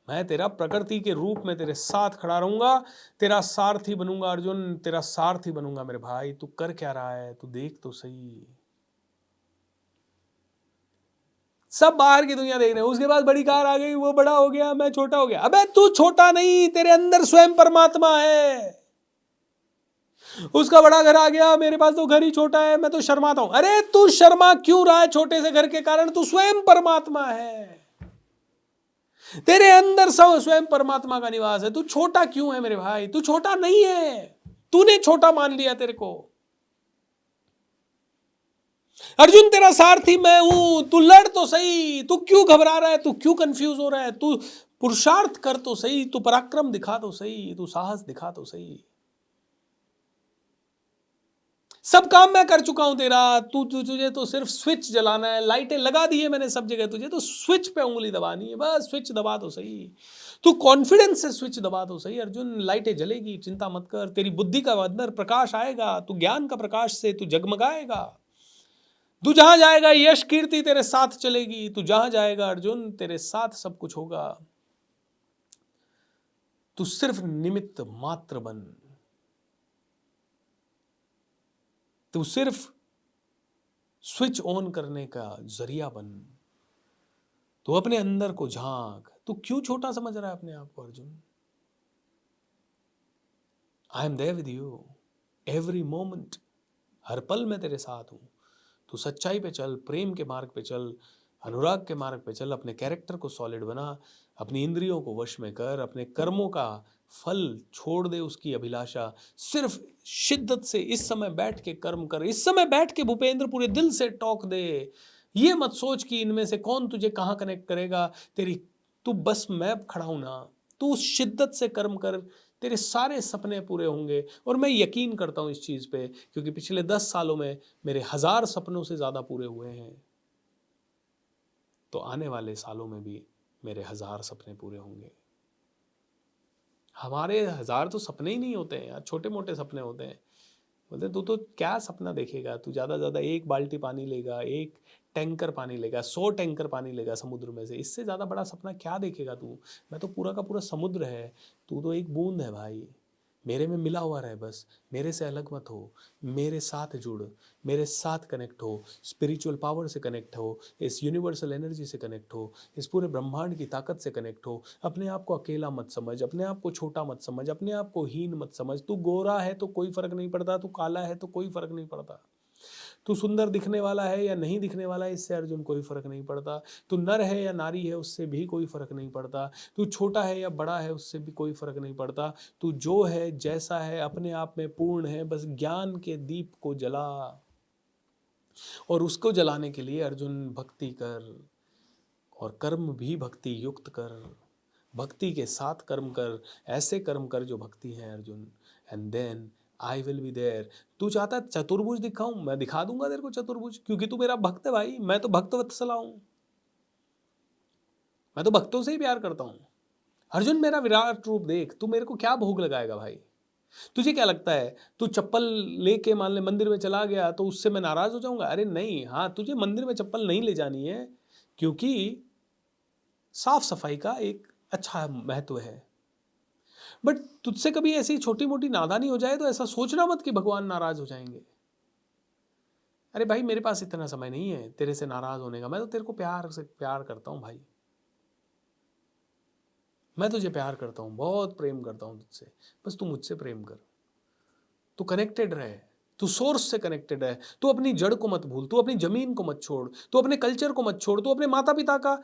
मैं तेरा प्रकृति के रूप में तेरे साथ खड़ा रहूंगा, तेरा सारथी बनूंगा अर्जुन, तेरा सारथी बनूंगा मेरे भाई। तू कर क्या रहा है, तू देख तो सही। सब बाहर की दुनिया देख रहे हैं, उसके बाद बड़ी कार आ गई, वो बड़ा हो गया, मैं छोटा हो गया। अबे तू छोटा नहीं, तेरे अंदर स्वयं परमात्मा है। उसका बड़ा घर आ गया, मेरे पास तो घर ही छोटा है, मैं तो शर्माता हूं। अरे तू शर्मा क्यों रहा है छोटे से घर के कारण? तू स्वयं परमात्मा है। तेरे अंदर सब स्वयं परमात्मा का निवास है। तू छोटा क्यों है मेरे भाई? तू छोटा नहीं है, तूने छोटा मान लिया तेरे को। अर्जुन तेरा सारथी मैं हूं, तू लड़ तो सही, तू क्यों घबरा रहा है, तू क्यों कंफ्यूज हो रहा है, तू पुरुषार्थ कर तो सही, तू पराक्रम दिखा तो सही, तू साहस दिखा तो सही। सब काम मैं कर चुका हूं तेरा, तुझे तो सिर्फ स्विच जलाना है, लाइटें लगा दी है मैंने सब जगह, तुझे तो स्विच पे उंगली दबानी है, बस स्विच दबा तो सही। तू कॉन्फिडेंस से स्विच दबा तो सही अर्जुन, लाइटें जलेगी, चिंता मत कर, तेरी बुद्धि का अंदर प्रकाश आएगा, तू ज्ञान का प्रकाश से तू जगमगाएगा। तू जहां जाएगा यश कीर्ति तेरे साथ चलेगी, तू जहां जाएगा अर्जुन तेरे साथ सब कुछ होगा। तू सिर्फ निमित्त मात्र बन, तू सिर्फ स्विच ऑन करने का जरिया बन। तू अपने अंदर को झांक, तू क्यों छोटा समझ रहा है अपने आप को Arjun? I am there with you every moment, हर पल मैं तेरे साथ हूं। तू सच्चाई पे चल, प्रेम के मार्ग पे चल, अनुराग के मार्ग पे चल, अपने कैरेक्टर को सॉलिड बना, अपनी इंद्रियों को वश में कर, अपने कर्मों का फल छोड़ दे उसकी अभिलाषा, सिर्फ शिद्दत से इस समय बैठ के कर्म कर, इस समय बैठ के भूपेंद्र पूरे दिल से टॉक दे। ये मत सोच कि इनमें से कौन तुझे कहाँ कनेक्ट करेगा, तेरी तू बस मैं खड़ा हूं ना, तू शिद्दत से कर्म कर, तेरे सारे सपने पूरे होंगे। और मैं यकीन करता हूं इस चीज़ पे, क्योंकि पिछले 10 सालों में मेरे 1000 सपनों से ज़्यादा पूरे हुए हैं, तो आने वाले सालों में भी मेरे 1000 सपने पूरे होंगे। हमारे 1000 तो सपने ही नहीं होते हैं यार, छोटे मोटे सपने होते हैं। बोलते तू तो क्या सपना देखेगा, तू ज़्यादा से ज़्यादा 1 बाल्टी पानी लेगा, 1 टैंकर पानी लेगा, 100 टैंकर पानी लेगा समुद्र में से, इससे ज़्यादा बड़ा सपना क्या देखेगा तू? मैं तो पूरा का पूरा समुद्र है, तू तो एक बूंद है भाई। मेरे में मिला हुआ रहे बस, मेरे से अलग मत हो, मेरे साथ जुड़, मेरे साथ कनेक्ट हो, स्पिरिचुअल पावर से कनेक्ट हो, इस यूनिवर्सल एनर्जी से कनेक्ट हो, इस पूरे ब्रह्मांड की ताकत से कनेक्ट हो। अपने आप को अकेला मत समझ, अपने आप को छोटा मत समझ, अपने आप को हीन मत समझ। तू गोरा है तो कोई फर्क नहीं पड़ता, तू काला है तो कोई फर्क नहीं पड़ता, तू सुंदर दिखने वाला है या नहीं दिखने वाला है, इससे अर्जुन कोई फर्क नहीं पड़ता। तू नर है या नारी है, उससे भी कोई फर्क नहीं पड़ता। तू छोटा है या बड़ा है, उससे भी कोई फर्क नहीं पड़ता। तू जो है, जैसा है, अपने आप में पूर्ण है। बस ज्ञान के दीप को जला, और उसको जलाने के लिए अर्जुन भक्ति कर, और कर्म भी भक्ति युक्त कर, भक्ति के साथ कर्म कर, ऐसे कर्म कर जो भक्ति है Arjun, and then I will be there. तू चाहता है चतुर्भुज दिखाऊं, मैं दिखा दूंगा तेरे को चतुर्भुज, क्योंकि तू मेरा भक्त है भाई, मैं तो भक्त वत्सला हूं, मैं तो भक्तों से ही प्यार करता हूं। अर्जुन मेरा विराट रूप देख, तू मेरे को क्या भोग लगाएगा भाई? तुझे क्या लगता है तू चप्पल लेके मान ले मंदिर में चला गया तो उससे मैं नाराज हो जाऊंगा? अरे नहीं, हाँ तुझे मंदिर में चप्पल नहीं ले जानी है, क्योंकि साफ सफाई का एक अच्छा महत्व है। बट तुझसे कभी ऐसी छोटी मोटी नादानी हो जाए तो ऐसा सोचना मत कि भगवान नाराज हो जाएंगे। अरे भाई मेरे पास इतना समय नहीं है तेरे से नाराज होने का, मैं तो तेरे को प्यार से प्यार करता हूं भाई, मैं तुझे प्यार करता हूं, बहुत प्रेम करता हूं तुझसे, बस तू मुझसे प्रेम कर, तू कनेक्टेड रहे, तू सोर्स से कनेक्टेड है, तू अपनी जड़ को मत भूल, तू अपनी जमीन को मत छोड़, तू अपने कल्चर को मत छोड़, तू अपने माता पिता का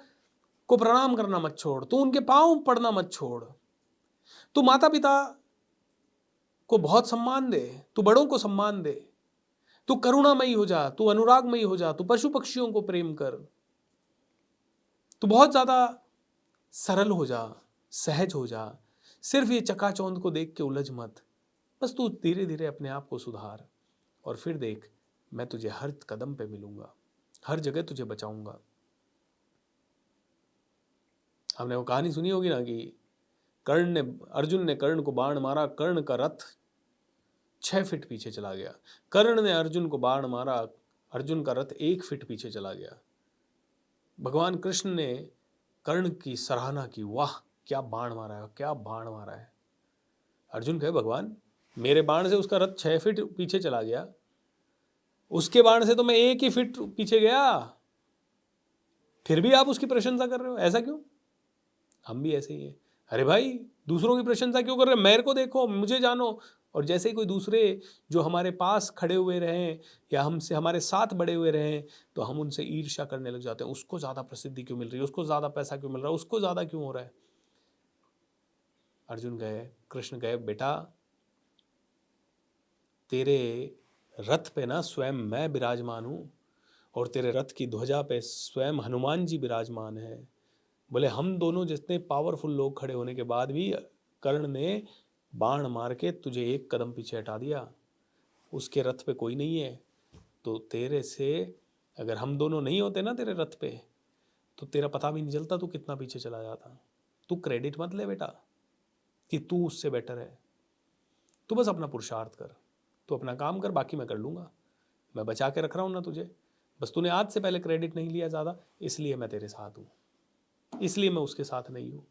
को प्रणाम करना मत छोड़, तू उनके पांव पड़ना मत छोड़, तू माता पिता को बहुत सम्मान दे, तू बड़ों को सम्मान दे, तू करुणामयी हो जा, तू अनुरागमयी हो जा, तू पशु पक्षियों को प्रेम कर, तू बहुत ज्यादा सरल हो जा, सहज हो जा, सिर्फ ये चकाचौंध को देख के उलझ मत, बस तू धीरे धीरे अपने आप को सुधार, और फिर देख मैं तुझे हर कदम पे मिलूंगा, हर जगह तुझे बचाऊंगा। हमने वो कहानी सुनी होगी ना कि अर्जुन ने कर्ण को बाण मारा, कर्ण का रथ 6 फीट पीछे चला गया, कर्ण ने अर्जुन को बाण मारा, अर्जुन का रथ 1 फीट पीछे चला गया। भगवान कृष्ण ने कर्ण की सराहना की, वाह क्या बाण मारा है, क्या बाण मारा है। अर्जुन कहे भगवान मेरे बाण से उसका रथ 6 फीट पीछे चला गया, उसके बाण से तो मैं 1 ही फीट पीछे गया, फिर भी आप उसकी प्रशंसा कर रहे हो, ऐसा क्यों? हम भी ऐसे ही हैं। अरे भाई दूसरों की प्रशंसा क्यों कर रहे हो, मेरे को देखो, मुझे जानो, और जैसे ही कोई दूसरे जो हमारे पास खड़े हुए रहें या हमसे हमारे साथ बड़े हुए रहें तो हम उनसे ईर्ष्या करने लग जाते हैं, उसको ज़्यादा प्रसिद्धि क्यों मिल रही है, उसको ज़्यादा पैसा क्यों मिल रहा है, उसको ज़्यादा क्यों हो रहा है। अर्जुन गए, कृष्ण गए, बेटा तेरे रथ पे ना स्वयं मैं विराजमान हूँ और तेरे रथ की ध्वजा पे स्वयं हनुमान जी विराजमान है। बोले हम दोनों जितने पावरफुल लोग खड़े होने के बाद भी कर्ण ने बाण मार के तुझे एक कदम पीछे हटा दिया, उसके रथ पे कोई नहीं है। तो तेरे से अगर हम दोनों नहीं होते ना तेरे रथ पे तो तेरा पता भी नहीं चलता तू कितना पीछे चला जाता। तू क्रेडिट मत ले बेटा कि तू उससे बेटर है, तू बस अपना पुरुषार्थ कर, तू अपना काम कर, बाकी मैं कर लूँगा, मैं बचा के रख रहा हूँ ना तुझे। बस तूने आज से पहले क्रेडिट नहीं लिया ज़्यादा, इसलिए मैं तेरे साथ हूँ, इसलिए मैं उसके साथ नहीं हूँ।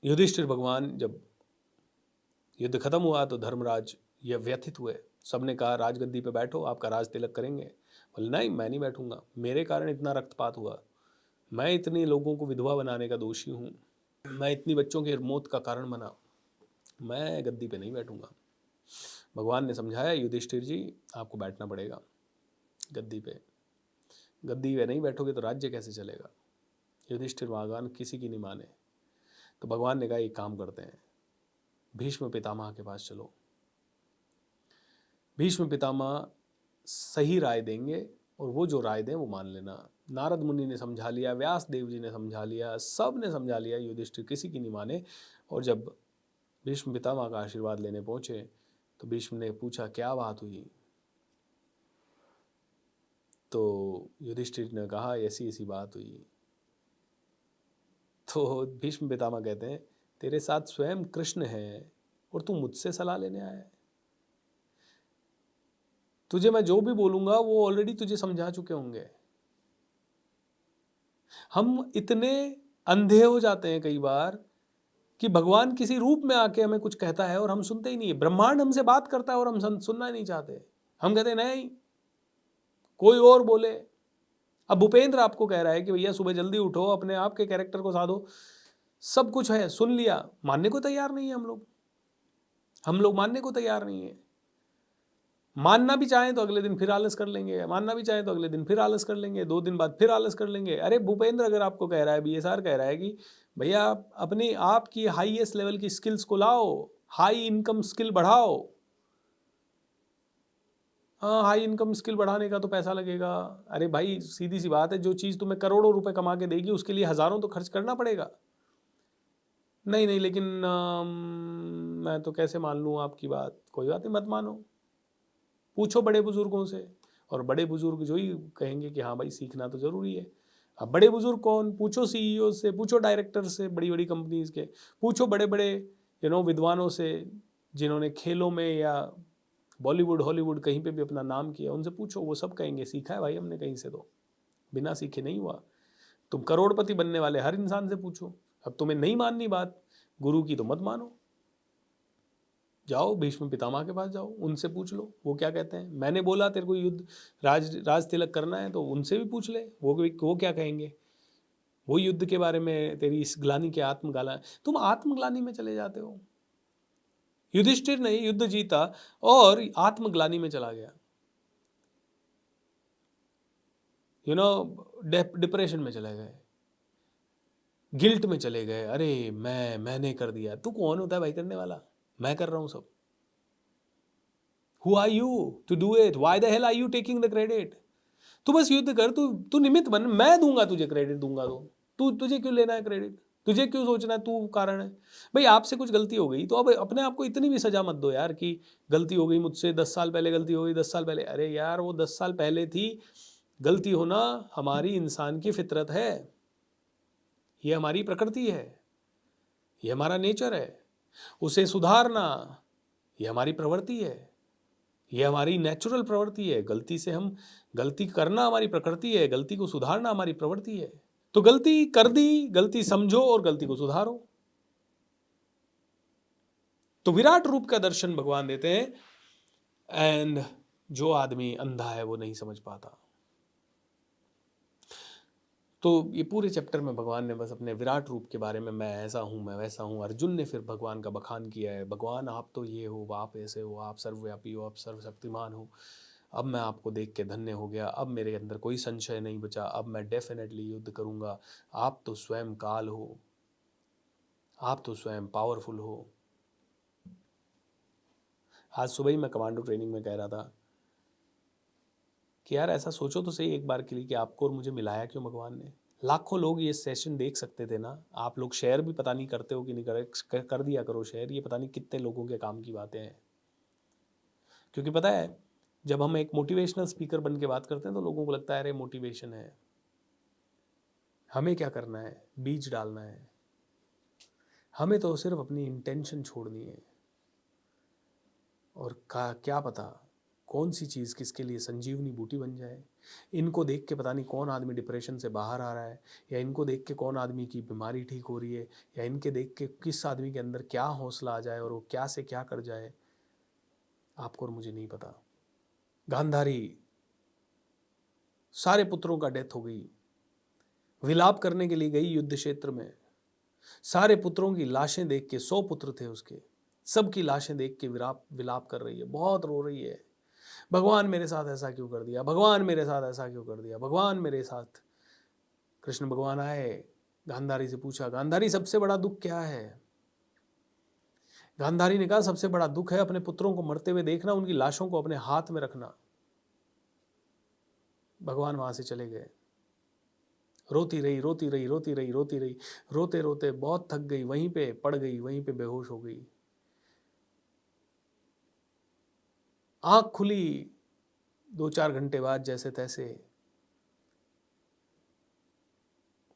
युधिष्ठिर भगवान जब युद्ध खत्म हुआ तो धर्मराज ये व्यथित हुए, सबने कहा राजगद्दी पे बैठो, आपका राज तिलक करेंगे। बोले नहीं, मैं नहीं बैठूंगा, मेरे कारण इतना रक्तपात हुआ, मैं इतने लोगों को विधवा बनाने का दोषी हूँ, मैं इतनी बच्चों के मौत का कारण बना, मैं गद्दी पे नहीं बैठूंगा। भगवान ने समझाया युधिष्ठिर जी आपको बैठना पड़ेगा गद्दी पे, गद्दी पे नहीं बैठोगे तो राज्य कैसे चलेगा। युधिष्ठिर भगवान किसी की नहीं माने, तो भगवान ने कहा एक काम करते हैं, भीष्म पितामह के पास चलो, भीष्म पितामह सही राय देंगे और वो जो राय दें वो मान लेना। नारद मुनि ने समझा लिया, व्यास देव जी ने समझा लिया, सब ने समझा लिया, युधिष्ठिर किसी की नहीं माने। और जब भीष्म पितामह का आशीर्वाद लेने पहुंचे तो भीष्म ने पूछा क्या बात हुई, तो युधिष्ठिर ने कहा ऐसी ऐसी बात हुई। तो भीष्म पितामह कहते हैं तेरे साथ स्वयं कृष्ण है और तू मुझसे सलाह लेने आया है, तुझे मैं जो भी बोलूंगा वो ऑलरेडी तुझे समझा चुके होंगे। हम इतने अंधे हो जाते हैं कई बार कि भगवान किसी रूप में आके हमें कुछ कहता है और हम सुनते ही नहीं है। ब्रह्मांड हमसे बात करता है और हम सुनना ही नहीं चाहते, हम कहते नहीं कोई और बोले। अब भूपेंद्र आपको कह रहा है कि भैया सुबह जल्दी उठो, अपने आप के कैरेक्टर को साधो, सब कुछ है, सुन लिया, मानने को तैयार नहीं है हम लोग मानने को तैयार नहीं है। मानना भी चाहें तो अगले दिन फिर आलस कर लेंगे, मानना भी चाहें तो अगले दिन फिर आलस कर लेंगे, 2 दिन बाद फिर आलस कर लेंगे। अरे भूपेंद्र अगर आपको कह रहा है, बीएसआर कह रहा है कि भैया अपनी आपकी हाईएस्ट लेवल की स्किल्स को लाओ, हाई इनकम स्किल बढ़ाओ। हाँ, हाई इनकम स्किल बढ़ाने का तो पैसा लगेगा। अरे भाई सीधी सी बात है, जो चीज़ तुम्हें करोड़ों रुपए कमा के देगी उसके लिए हज़ारों तो खर्च करना पड़ेगा। नहीं नहीं, लेकिन मैं तो कैसे मान लूँ आपकी बात। कोई बात नहीं, मत मानो, पूछो बड़े बुजुर्गों से, और बड़े बुजुर्ग जो ही कहेंगे कि हाँ भाई सीखना तो ज़रूरी है। अब बड़े बुजुर्ग कौन, पूछो सीईओ से, पूछो डायरेक्टर से, बड़ी बड़ी कंपनीज के, पूछो बड़े बड़े विद्वानों से जिन्होंने खेलों में या बॉलीवुड हॉलीवुड कहीं पे भी अपना नाम किया, उनसे पूछो, वो सब कहेंगे सीखा है भाई हमने कहीं से, तो बिना सीखे नहीं हुआ। तुम करोड़पति बनने वाले हर इंसान से पूछो। अब तुम्हें नहीं माननी बात गुरु की तो मत मानो, जाओ भीष्म पितामह के पास जाओ, उनसे पूछ लो वो क्या कहते हैं। मैंने बोला तेरे को युद्ध राज तिलक करना है तो उनसे भी पूछ ले, वो क्या कहेंगे, वो युद्ध के बारे में तेरी इस ग्लानि के आत्मग्लानि, तुम आत्मग्लानि में चले जाते हो। युधिष्ठिर ने युद्ध जीता और आत्मग्लानि में चला गया, डिप्रेशन में चले गए, गिल्ट में चले गए। अरे मैंने कर दिया। तू कौन होता है भाई करने वाला, मैं कर रहा हूं सब। Who are you to do it? Why the hell are you taking the credit? तू बस युद्ध कर, तू निमित्त बन, मैं दूंगा तुझे क्रेडिट दूंगा तो तुझे क्यों लेना है क्रेडिट, तुझे क्यों सोचना है तू कारण है। भाई आपसे कुछ गलती हो गई तो अब अपने आप को इतनी भी सजा मत दो यार कि गलती हो गई मुझसे, 10 साल पहले गलती हो गई, 10 साल पहले। अरे यार वो 10 साल पहले थी, गलती होना हमारी इंसान की फितरत है, ये हमारी प्रकृति है, ये हमारा नेचर है। उसे सुधारना ये हमारी प्रवृत्ति है, ये हमारी नेचुरल प्रवृत्ति है। गलती करना हमारी प्रकृति है, गलती को सुधारना हमारी प्रवृत्ति है। तो गलती कर दी, गलती समझो और गलती को सुधारो। तो विराट रूप का दर्शन भगवान देते हैं। एंड जो आदमी अंधा है वो नहीं समझ पाता। तो ये पूरे चैप्टर में भगवान ने बस अपने विराट रूप के बारे में, मैं ऐसा हूँ, मैं वैसा हूँ। अर्जुन ने फिर भगवान का बखान किया है, भगवान आप तो ये हो, आप ऐसे हो, आप सर्वव्यापी हो, आप सर्वशक्तिमान हो। अब मैं आपको देख के धन्य हो गया, अब मेरे अंदर कोई संशय नहीं बचा, अब मैं डेफिनेटली युद्ध करूँगा। आप तो स्वयं काल हो, आप तो स्वयं पावरफुल हो। आज सुबह ही मैं कमांडो ट्रेनिंग में कह रहा था कि यार ऐसा सोचो तो सही एक बार के लिए कि आपको और मुझे मिलाया क्यों भगवान ने। लाखों लोग ये सेशन देख सकते थे ना। आप लोग शेयर भी पता नहीं करते हो कि नहीं, कर दिया करो शेयर। ये पता नहीं कितने लोगों के काम की बातें हैं। क्योंकि पता है, जब हम एक मोटिवेशनल स्पीकर बन के बात करते हैं तो लोगों को लगता है अरे मोटिवेशन है, हमें क्या करना है, बीज डालना है। हमें तो सिर्फ अपनी इंटेंशन छोड़नी है। और क्या पता कौन सी चीज़ किसके लिए संजीवनी बूटी बन जाए। इनको देख के पता नहीं कौन आदमी डिप्रेशन से बाहर आ रहा है, या इनको देख के कौन आदमी की बीमारी ठीक हो रही है, या इनके देख के किस आदमी के अंदर क्या हौसला आ जाए और वो क्या से क्या कर जाए, आपको और मुझे नहीं पता। गांधारी सारे पुत्रों का डेथ हो गई, विलाप करने के लिए गई युद्ध क्षेत्र में। सारे पुत्रों की लाशें देख के, 100 पुत्र थे उसके, सबकी लाशें देख के विलाप कर रही है, बहुत रो रही है। भगवान मेरे साथ ऐसा क्यों कर दिया, भगवान मेरे साथ ऐसा क्यों कर दिया, भगवान मेरे साथ। कृष्ण भगवान आए, गांधारी से पूछा, गांधारी सबसे बड़ा दुख क्या है। गांधारी ने कहा सबसे बड़ा दुख है अपने पुत्रों को मरते हुए देखना, उनकी लाशों को अपने हाथ में रखना। भगवान वहां से चले गए। रोती रही, रोती रही, रोती रही, रोती रही, रोते रोते बहुत थक गई, वहीं पे पड़ गई, वहीं पे बेहोश हो गई। आंख खुली 2-4 घंटे बाद जैसे तैसे,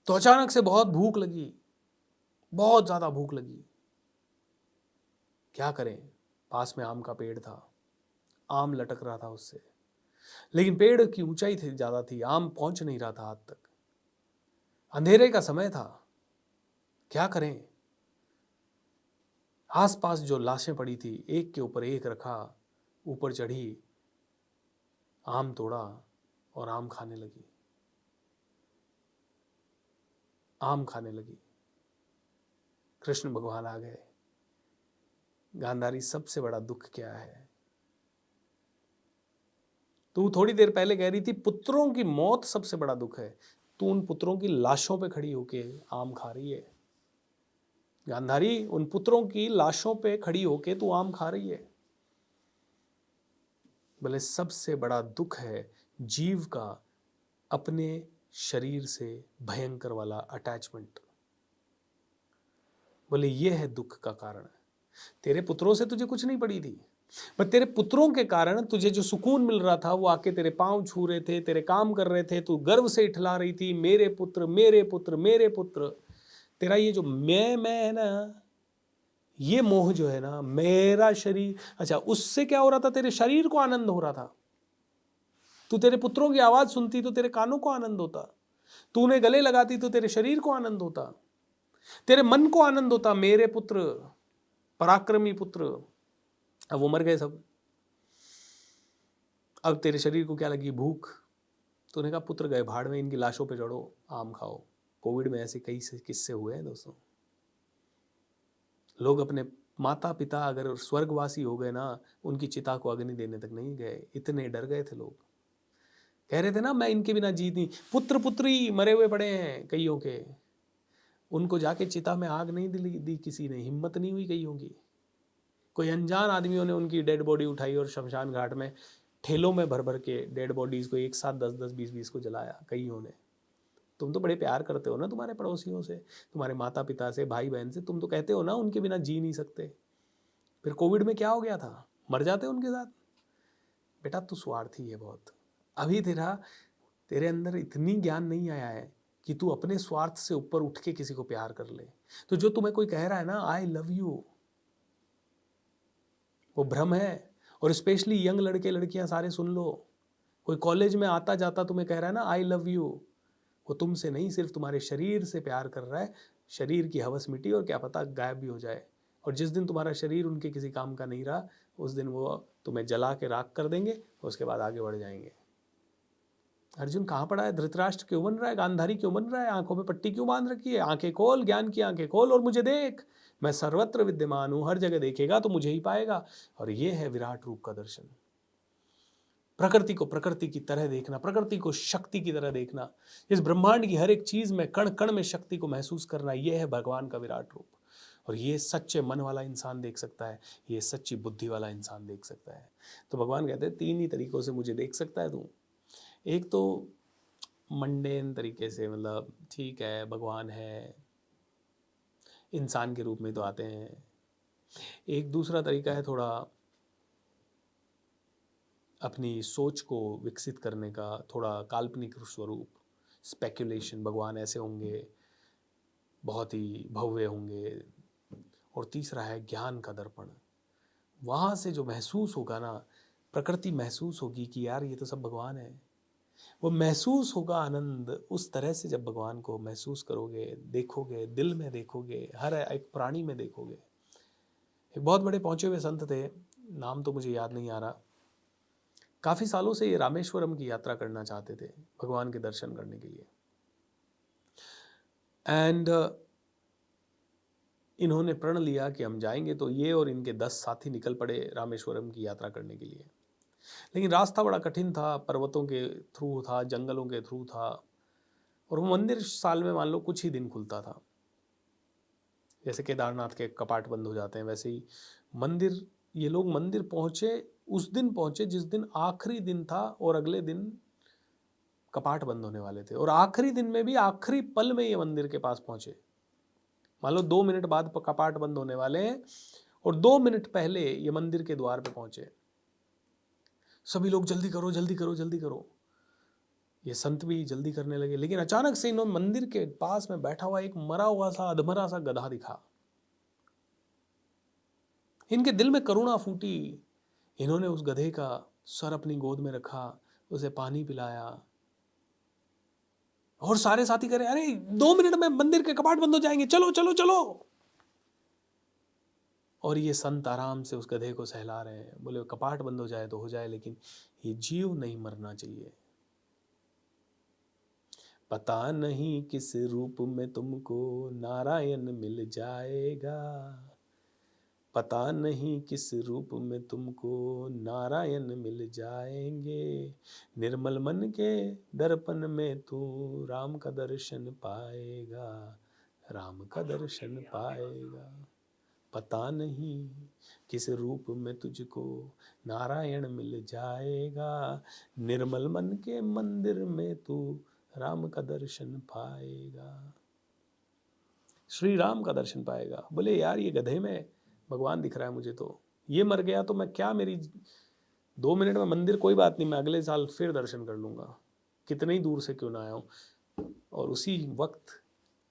तो अचानक से बहुत भूख लगी, बहुत ज्यादा भूख लगी। क्या करें, पास में आम का पेड़ था, आम लटक रहा था उससे, लेकिन पेड़ की ऊंचाई थी ज्यादा थी, आम पहुंच नहीं रहा था हाथ तक। अंधेरे का समय था, क्या करें। आसपास जो लाशें पड़ी थी, एक के ऊपर एक रखा, ऊपर चढ़ी, आम तोड़ा और आम खाने लगी, आम खाने लगी। कृष्ण भगवान आ गए, गांधारी सबसे बड़ा दुख क्या है। तू थोड़ी देर पहले कह रही थी पुत्रों की मौत सबसे बड़ा दुख है, तू उन पुत्रों की लाशों पे खड़ी होके आम खा रही है। गांधारी, उन पुत्रों की लाशों पे खड़ी होके तू आम खा रही है। बोले सबसे बड़ा दुख है जीव का अपने शरीर से भयंकर वाला अटैचमेंट। बोले ये है दुख का कारण। तेरे पुत्रों से तुझे कुछ नहीं पड़ी थी, पर तेरे पुत्रों के कारण तुझे जो सुकून मिल रहा था, वो आके तेरे पांव छू रहे थे, तेरे काम कर रहे थे, तू गर्व से इठला रही थी, मेरे पुत्र, मेरे पुत्र, मेरे पुत्र। तेरा ये जो मैं है ना, ये मोह जो है ना, मेरा शरीर, अच्छा उससे क्या हो रहा था, तेरे शरीर को आनंद हो रहा था। तू तेरे पुत्रों की आवाज सुनती तो तेरे कानों को आनंद होता, तू उन्हें गले लगाती तो तेरे शरीर को आनंद होता, तेरे मन को आनंद होता, मेरे पुत्र, पराक्रमी पुत्र। अब वो मर गए सब, अब तेरे शरीर को क्या लगी, भूख। तूने कहा पुत्र गए भाड़ में, इनकी लाशों पे चढ़ो, आम खाओ। कोविड में ऐसे कई से किस्से हुए हैं दोस्तों। लोग अपने माता पिता अगर स्वर्गवासी हो गए ना, उनकी चिता को अग्नि देने तक नहीं गए, इतने डर गए थे लोग। कह रहे थे ना मैं इनके बिना जीत नहीं, पुत्र पुत्री मरे हुए पड़े हैं कईयों के, उनको जाके चिता में आग नहीं दी किसी ने, हिम्मत नहीं हुई कईयों की। कोई अनजान आदमियों ने उनकी डेड बॉडी उठाई और शमशान घाट में ठेलों में भर भर के डेड बॉडीज को एक साथ 10-10, 20-20 को जलाया कईयों ने। तुम तो बड़े प्यार करते हो ना तुम्हारे पड़ोसियों से, तुम्हारे माता पिता से, भाई बहन से, तुम तो कहते हो ना उनके बिना जी नहीं सकते। फिर कोविड में क्या हो गया था, मर जाते उनके साथ। बेटा तू स्वार्थी है बहुत, अभी तेरे अंदर इतनी ज्ञान नहीं आया है कि तू अपने स्वार्थ से ऊपर उठ के किसी को प्यार कर ले। तो जो तुम्हें कोई कह रहा है ना आई लव यू, वो भ्रम है। और स्पेशली यंग लड़के लड़कियां सारे सुन लो, कोई कॉलेज में आता जाता तुम्हें कह रहा है ना आई लव यू, वो तुमसे नहीं, सिर्फ तुम्हारे शरीर से प्यार कर रहा है। शरीर की हवस मिटी और क्या पता गायब भी हो जाए। और जिस दिन तुम्हारा शरीर उनके किसी काम का नहीं रहा, उस दिन वो तुम्हें जला के राख कर देंगे, उसके बाद आगे बढ़ जाएंगे। अर्जुन कहाँ पड़ा है? धृतराष्ट्र क्यों बन रहा है? गांधारी क्यों बन रहा है? आंखों में पट्टी क्यों बांध रखी है? आंखें खोल, ज्ञान की आंखें खोल और मुझे देख। मैं सर्वत्र विद्यमान हूं, हर जगह देखेगा तो मुझे ही पाएगा। और ये है विराट रूप का दर्शन। प्रकृति को प्रकृति की तरह देखना, प्रकृति को शक्ति की तरह देखना, इस ब्रह्मांड की हर एक चीज में, कण कण में शक्ति को महसूस करना, यह है भगवान का विराट रूप। और ये सच्चे मन वाला इंसान देख सकता है, ये सच्ची बुद्धि वाला इंसान देख सकता है। तो भगवान कहते हैं 3 ही तरीकों से मुझे देख सकता है तू। एक तो मंडेन तरीके से, मतलब ठीक है भगवान है, इंसान के रूप में तो आते हैं। एक दूसरा तरीका है थोड़ा अपनी सोच को विकसित करने का, थोड़ा काल्पनिक स्वरूप, स्पेक्युलेशन, भगवान ऐसे होंगे, बहुत ही भव्य होंगे। और तीसरा है ज्ञान का दर्पण। वहाँ से जो महसूस होगा ना, प्रकृति महसूस होगी कि यार ये तो सब भगवान है। वो महसूस होगा आनंद उस तरह से, जब भगवान को महसूस करोगे, देखोगे, दिल में देखोगे, हर एक प्राणी में देखोगे। एक बहुत बड़े पहुंचे हुए संत थे, नाम तो मुझे याद नहीं आ रहा, काफ़ी सालों से ये रामेश्वरम की यात्रा करना चाहते थे भगवान के दर्शन करने के लिए। एंड इन्होंने प्रण लिया कि हम जाएंगे, तो ये और इनके 10 साथी निकल पड़े रामेश्वरम की यात्रा करने के लिए। लेकिन रास्ता बड़ा कठिन था, पर्वतों के थ्रू था, जंगलों के थ्रू था, और वो मंदिर साल में मान लो कुछ ही दिन खुलता था। जैसे केदारनाथ के कपाट बंद हो जाते हैं, वैसे ही मंदिर, ये लोग मंदिर पहुंचे, उस दिन पहुंचे जिस दिन आखिरी दिन था, और अगले दिन कपाट बंद होने वाले थे। और आखिरी दिन में भी आखिरी पल में ये मंदिर के पास पहुंचे। मान लो 2 मिनट बाद कपाट बंद होने वाले हैं, और 2 मिनट पहले ये मंदिर के द्वार पे पहुंचे। सभी लोग जल्दी करो जल्दी करो जल्दी करो, ये संत भी जल्दी करने लगे। लेकिन अचानक से इन्होंने मंदिर के पास में बैठा हुआ एक मरा हुआ सा, अधमरा सा गधा दिखा। इनके दिल में करुणा फूटी। इन्होंने उस गधे का सर अपनी गोद में रखा, उसे पानी पिलाया, और सारे साथी कह रहे अरे 2 मिनट में मंदिर के कपाट बंद हो जाएंगे, चलो चलो चलो। और ये संत आराम से उस गधे को सहला रहे हैं। बोले कपाट बंद हो जाए तो हो जाए, लेकिन ये जीव नहीं मरना चाहिए। पता नहीं किस रूप में तुमको नारायण मिल जाएगा, पता नहीं किस रूप में तुमको नारायण मिल जाएंगे। निर्मल मन के दर्पण में तू राम का दर्शन पाएगा, राम का दर्शन पाएगा। पता नहीं किस रूप में तुझको नारायण मिल जाएगा, निर्मल मन के मंदिर में तू राम का दर्शन पाएगा, श्री राम का दर्शन पाएगा। बोले यार ये गधे में भगवान दिख रहा है मुझे, तो ये मर गया तो मैं क्या, मेरी 2 मिनट में मंदिर, कोई बात नहीं, मैं अगले साल फिर दर्शन कर लूँगा, कितने ही दूर से क्यों ना आया हूँ। और उसी वक्त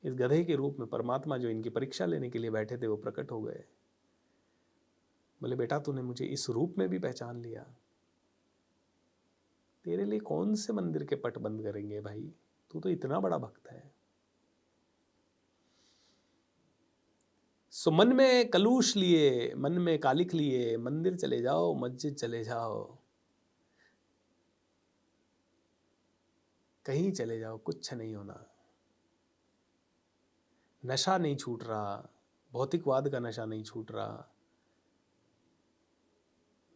इस गधे के रूप में परमात्मा, जो इनकी परीक्षा लेने के लिए बैठे थे, वो प्रकट हो गए। बोले बेटा तूने मुझे इस रूप में भी पहचान लिया, तेरे लिए कौन से मंदिर के पट बंद करेंगे भाई, तू तो इतना बड़ा भक्त है। सो मन में कलूष लिए, मन में कालिख लिए, मंदिर चले जाओ, मस्जिद चले जाओ, कहीं चले जाओ, कुछ नहीं होना। नशा नहीं छूट रहा, भौतिकवाद का नशा नहीं छूट रहा।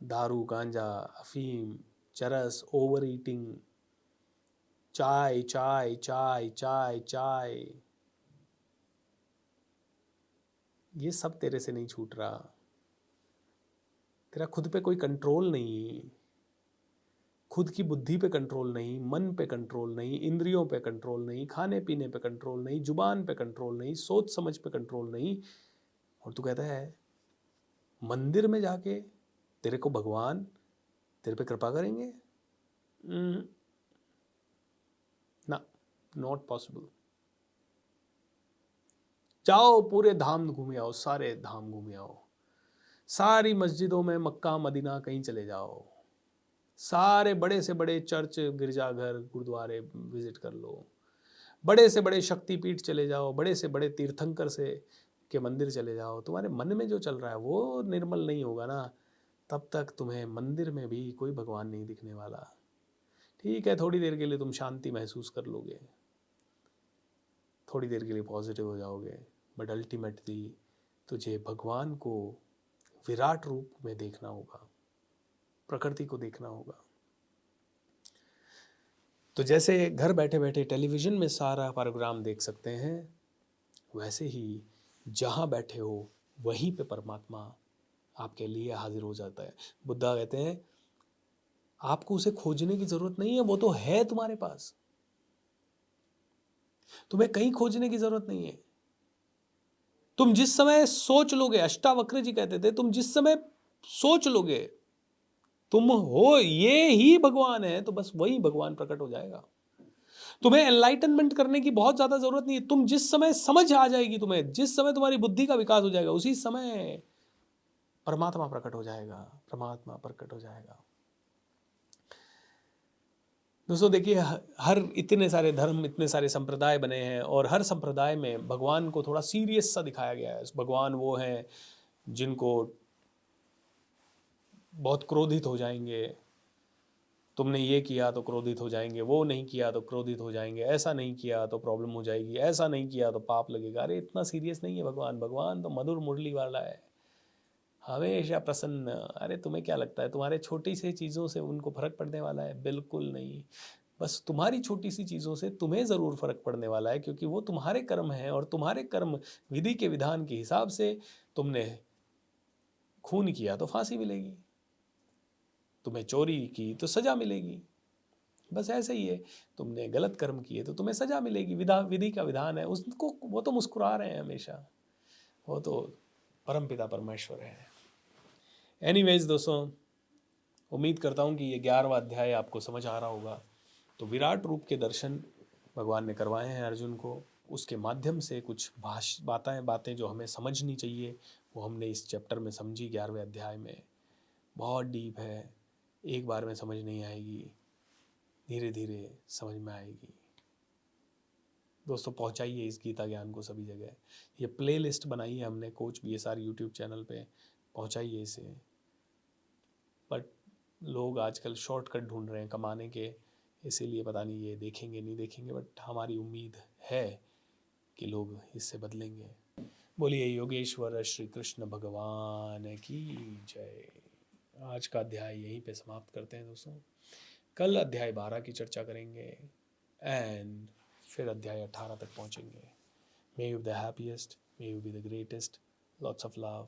दारू, गांजा, अफीम, चरस, ओवर ईटिंग, चाय चाय चाय चाय चाय, ये सब तेरे से नहीं छूट रहा। तेरा खुद पे कोई कंट्रोल नहीं, खुद की बुद्धि पे कंट्रोल नहीं, मन पे कंट्रोल नहीं, इंद्रियों पे कंट्रोल नहीं, खाने पीने पे कंट्रोल नहीं, जुबान पे कंट्रोल नहीं, सोच समझ पे कंट्रोल नहीं। और तू कहता है मंदिर में जाके तेरे को भगवान तेरे पे कृपा करेंगे? ना, नॉट पॉसिबल। जाओ पूरे धाम घूमे आओ, सारे धाम घूमे आओ, सारी मस्जिदों में, मक्का मदीना कहीं चले जाओ, सारे बड़े से बड़े चर्च, गिरजाघर, गुरुद्वारे विजिट कर लो, बड़े से बड़े शक्तिपीठ चले जाओ, बड़े से बड़े तीर्थंकर से के मंदिर चले जाओ। तुम्हारे मन में जो चल रहा है वो निर्मल नहीं होगा ना, तब तक तुम्हें मंदिर में भी कोई भगवान नहीं दिखने वाला। ठीक है, थोड़ी देर के लिए तुम शांति महसूस कर लोगे, थोड़ी देर के लिए पॉजिटिव हो जाओगे, बट अल्टीमेटली तुझे भगवान को विराट रूप में देखना होगा, प्रकृति को देखना होगा। तो जैसे घर बैठे बैठे टेलीविज़न में सारा प्रोग्राम देख सकते हैं, वैसे ही जहाँ बैठे हो वहीं पे परमात्मा आपके लिए हाजिर हो जाता है। बुद्धा कहते हैं आपको उसे खोजने की ज़रूरत नहीं है, वो तो है तुम्हारे पास, तुम्हें कहीं खोजने की ज़रूरत नहीं है। तुम जिस समय सोच लोगे, अष्टावक्र जी कहते थे, तुम जिस समय सोच लोगे तुम हो ये ही भगवान है, तो बस वही भगवान प्रकट हो जाएगा। तुम्हें एनलाइटनमेंट करने की बहुत ज्यादा जरूरत नहीं है। तुम जिस समय समझ आ जाएगी, तुम्हें जिस समय तुम्हारी बुद्धि का विकास हो जाएगा, उसी समय परमात्मा प्रकट हो जाएगा, परमात्मा प्रकट हो जाएगा। दोस्तों देखिए, हर इतने सारे धर्म, इतने सारे संप्रदाय बने हैं, और हर संप्रदाय में भगवान को थोड़ा सीरियस सा दिखाया गया है। भगवान वो हैं जिनको बहुत क्रोधित हो जाएंगे, तुमने ये किया तो क्रोधित हो जाएंगे, वो नहीं किया तो क्रोधित हो जाएंगे, ऐसा नहीं किया तो प्रॉब्लम हो जाएगी, ऐसा नहीं किया तो पाप लगेगा। अरे इतना सीरियस नहीं है भगवान। भगवान तो मधुर मुरली वाला है, हमेशा प्रसन्न। अरे तुम्हें क्या लगता है तुम्हारे छोटी सी चीज़ों से उनको फर्क पड़ने वाला है? बिल्कुल नहीं। बस तुम्हारी छोटी सी चीज़ों से तुम्हें ज़रूर फर्क पड़ने वाला है, क्योंकि वो तुम्हारे कर्म हैं, और तुम्हारे कर्म विधि के विधान के हिसाब से, तुमने खून किया तो फांसी मिलेगी, तुम्हें चोरी की तो सजा मिलेगी, बस ऐसे ही है। तुमने गलत कर्म किए तो तुम्हें सजा मिलेगी, विधि का विधान है उसको। वो तो मुस्कुरा रहे हैं हमेशा, वो तो परमपिता परमेश्वर है। एनीवेज दोस्तों, उम्मीद करता हूँ कि ये 11वां अध्याय आपको समझ आ रहा होगा। तो विराट रूप के दर्शन भगवान ने करवाए हैं अर्जुन को, उसके माध्यम से कुछ बातें जो हमें समझनी चाहिए वो हमने इस चैप्टर में समझी। 11वें अध्याय में बहुत डीप है, एक बार में समझ नहीं आएगी, धीरे धीरे समझ में आएगी। दोस्तों पहुंचाइए इस गीता ज्ञान को सभी जगह। ये प्लेलिस्ट बनाई है हमने कोच BSR यूट्यूब चैनल पे, पहुंचाइए इसे। बट लोग आजकल शॉर्टकट ढूंढ रहे हैं कमाने के, इसीलिए पता नहीं ये देखेंगे नहीं देखेंगे, बट हमारी उम्मीद है कि लोग इससे बदलेंगे। बोलिए योगेश्वर श्री कृष्ण भगवान की जय। आज का अध्याय यहीं पे समाप्त करते हैं दोस्तों। कल अध्याय 12 की चर्चा करेंगे, एंड फिर अध्याय 18 तक पहुंचेंगे। May you be the happiest, may you be the greatest, lots of love.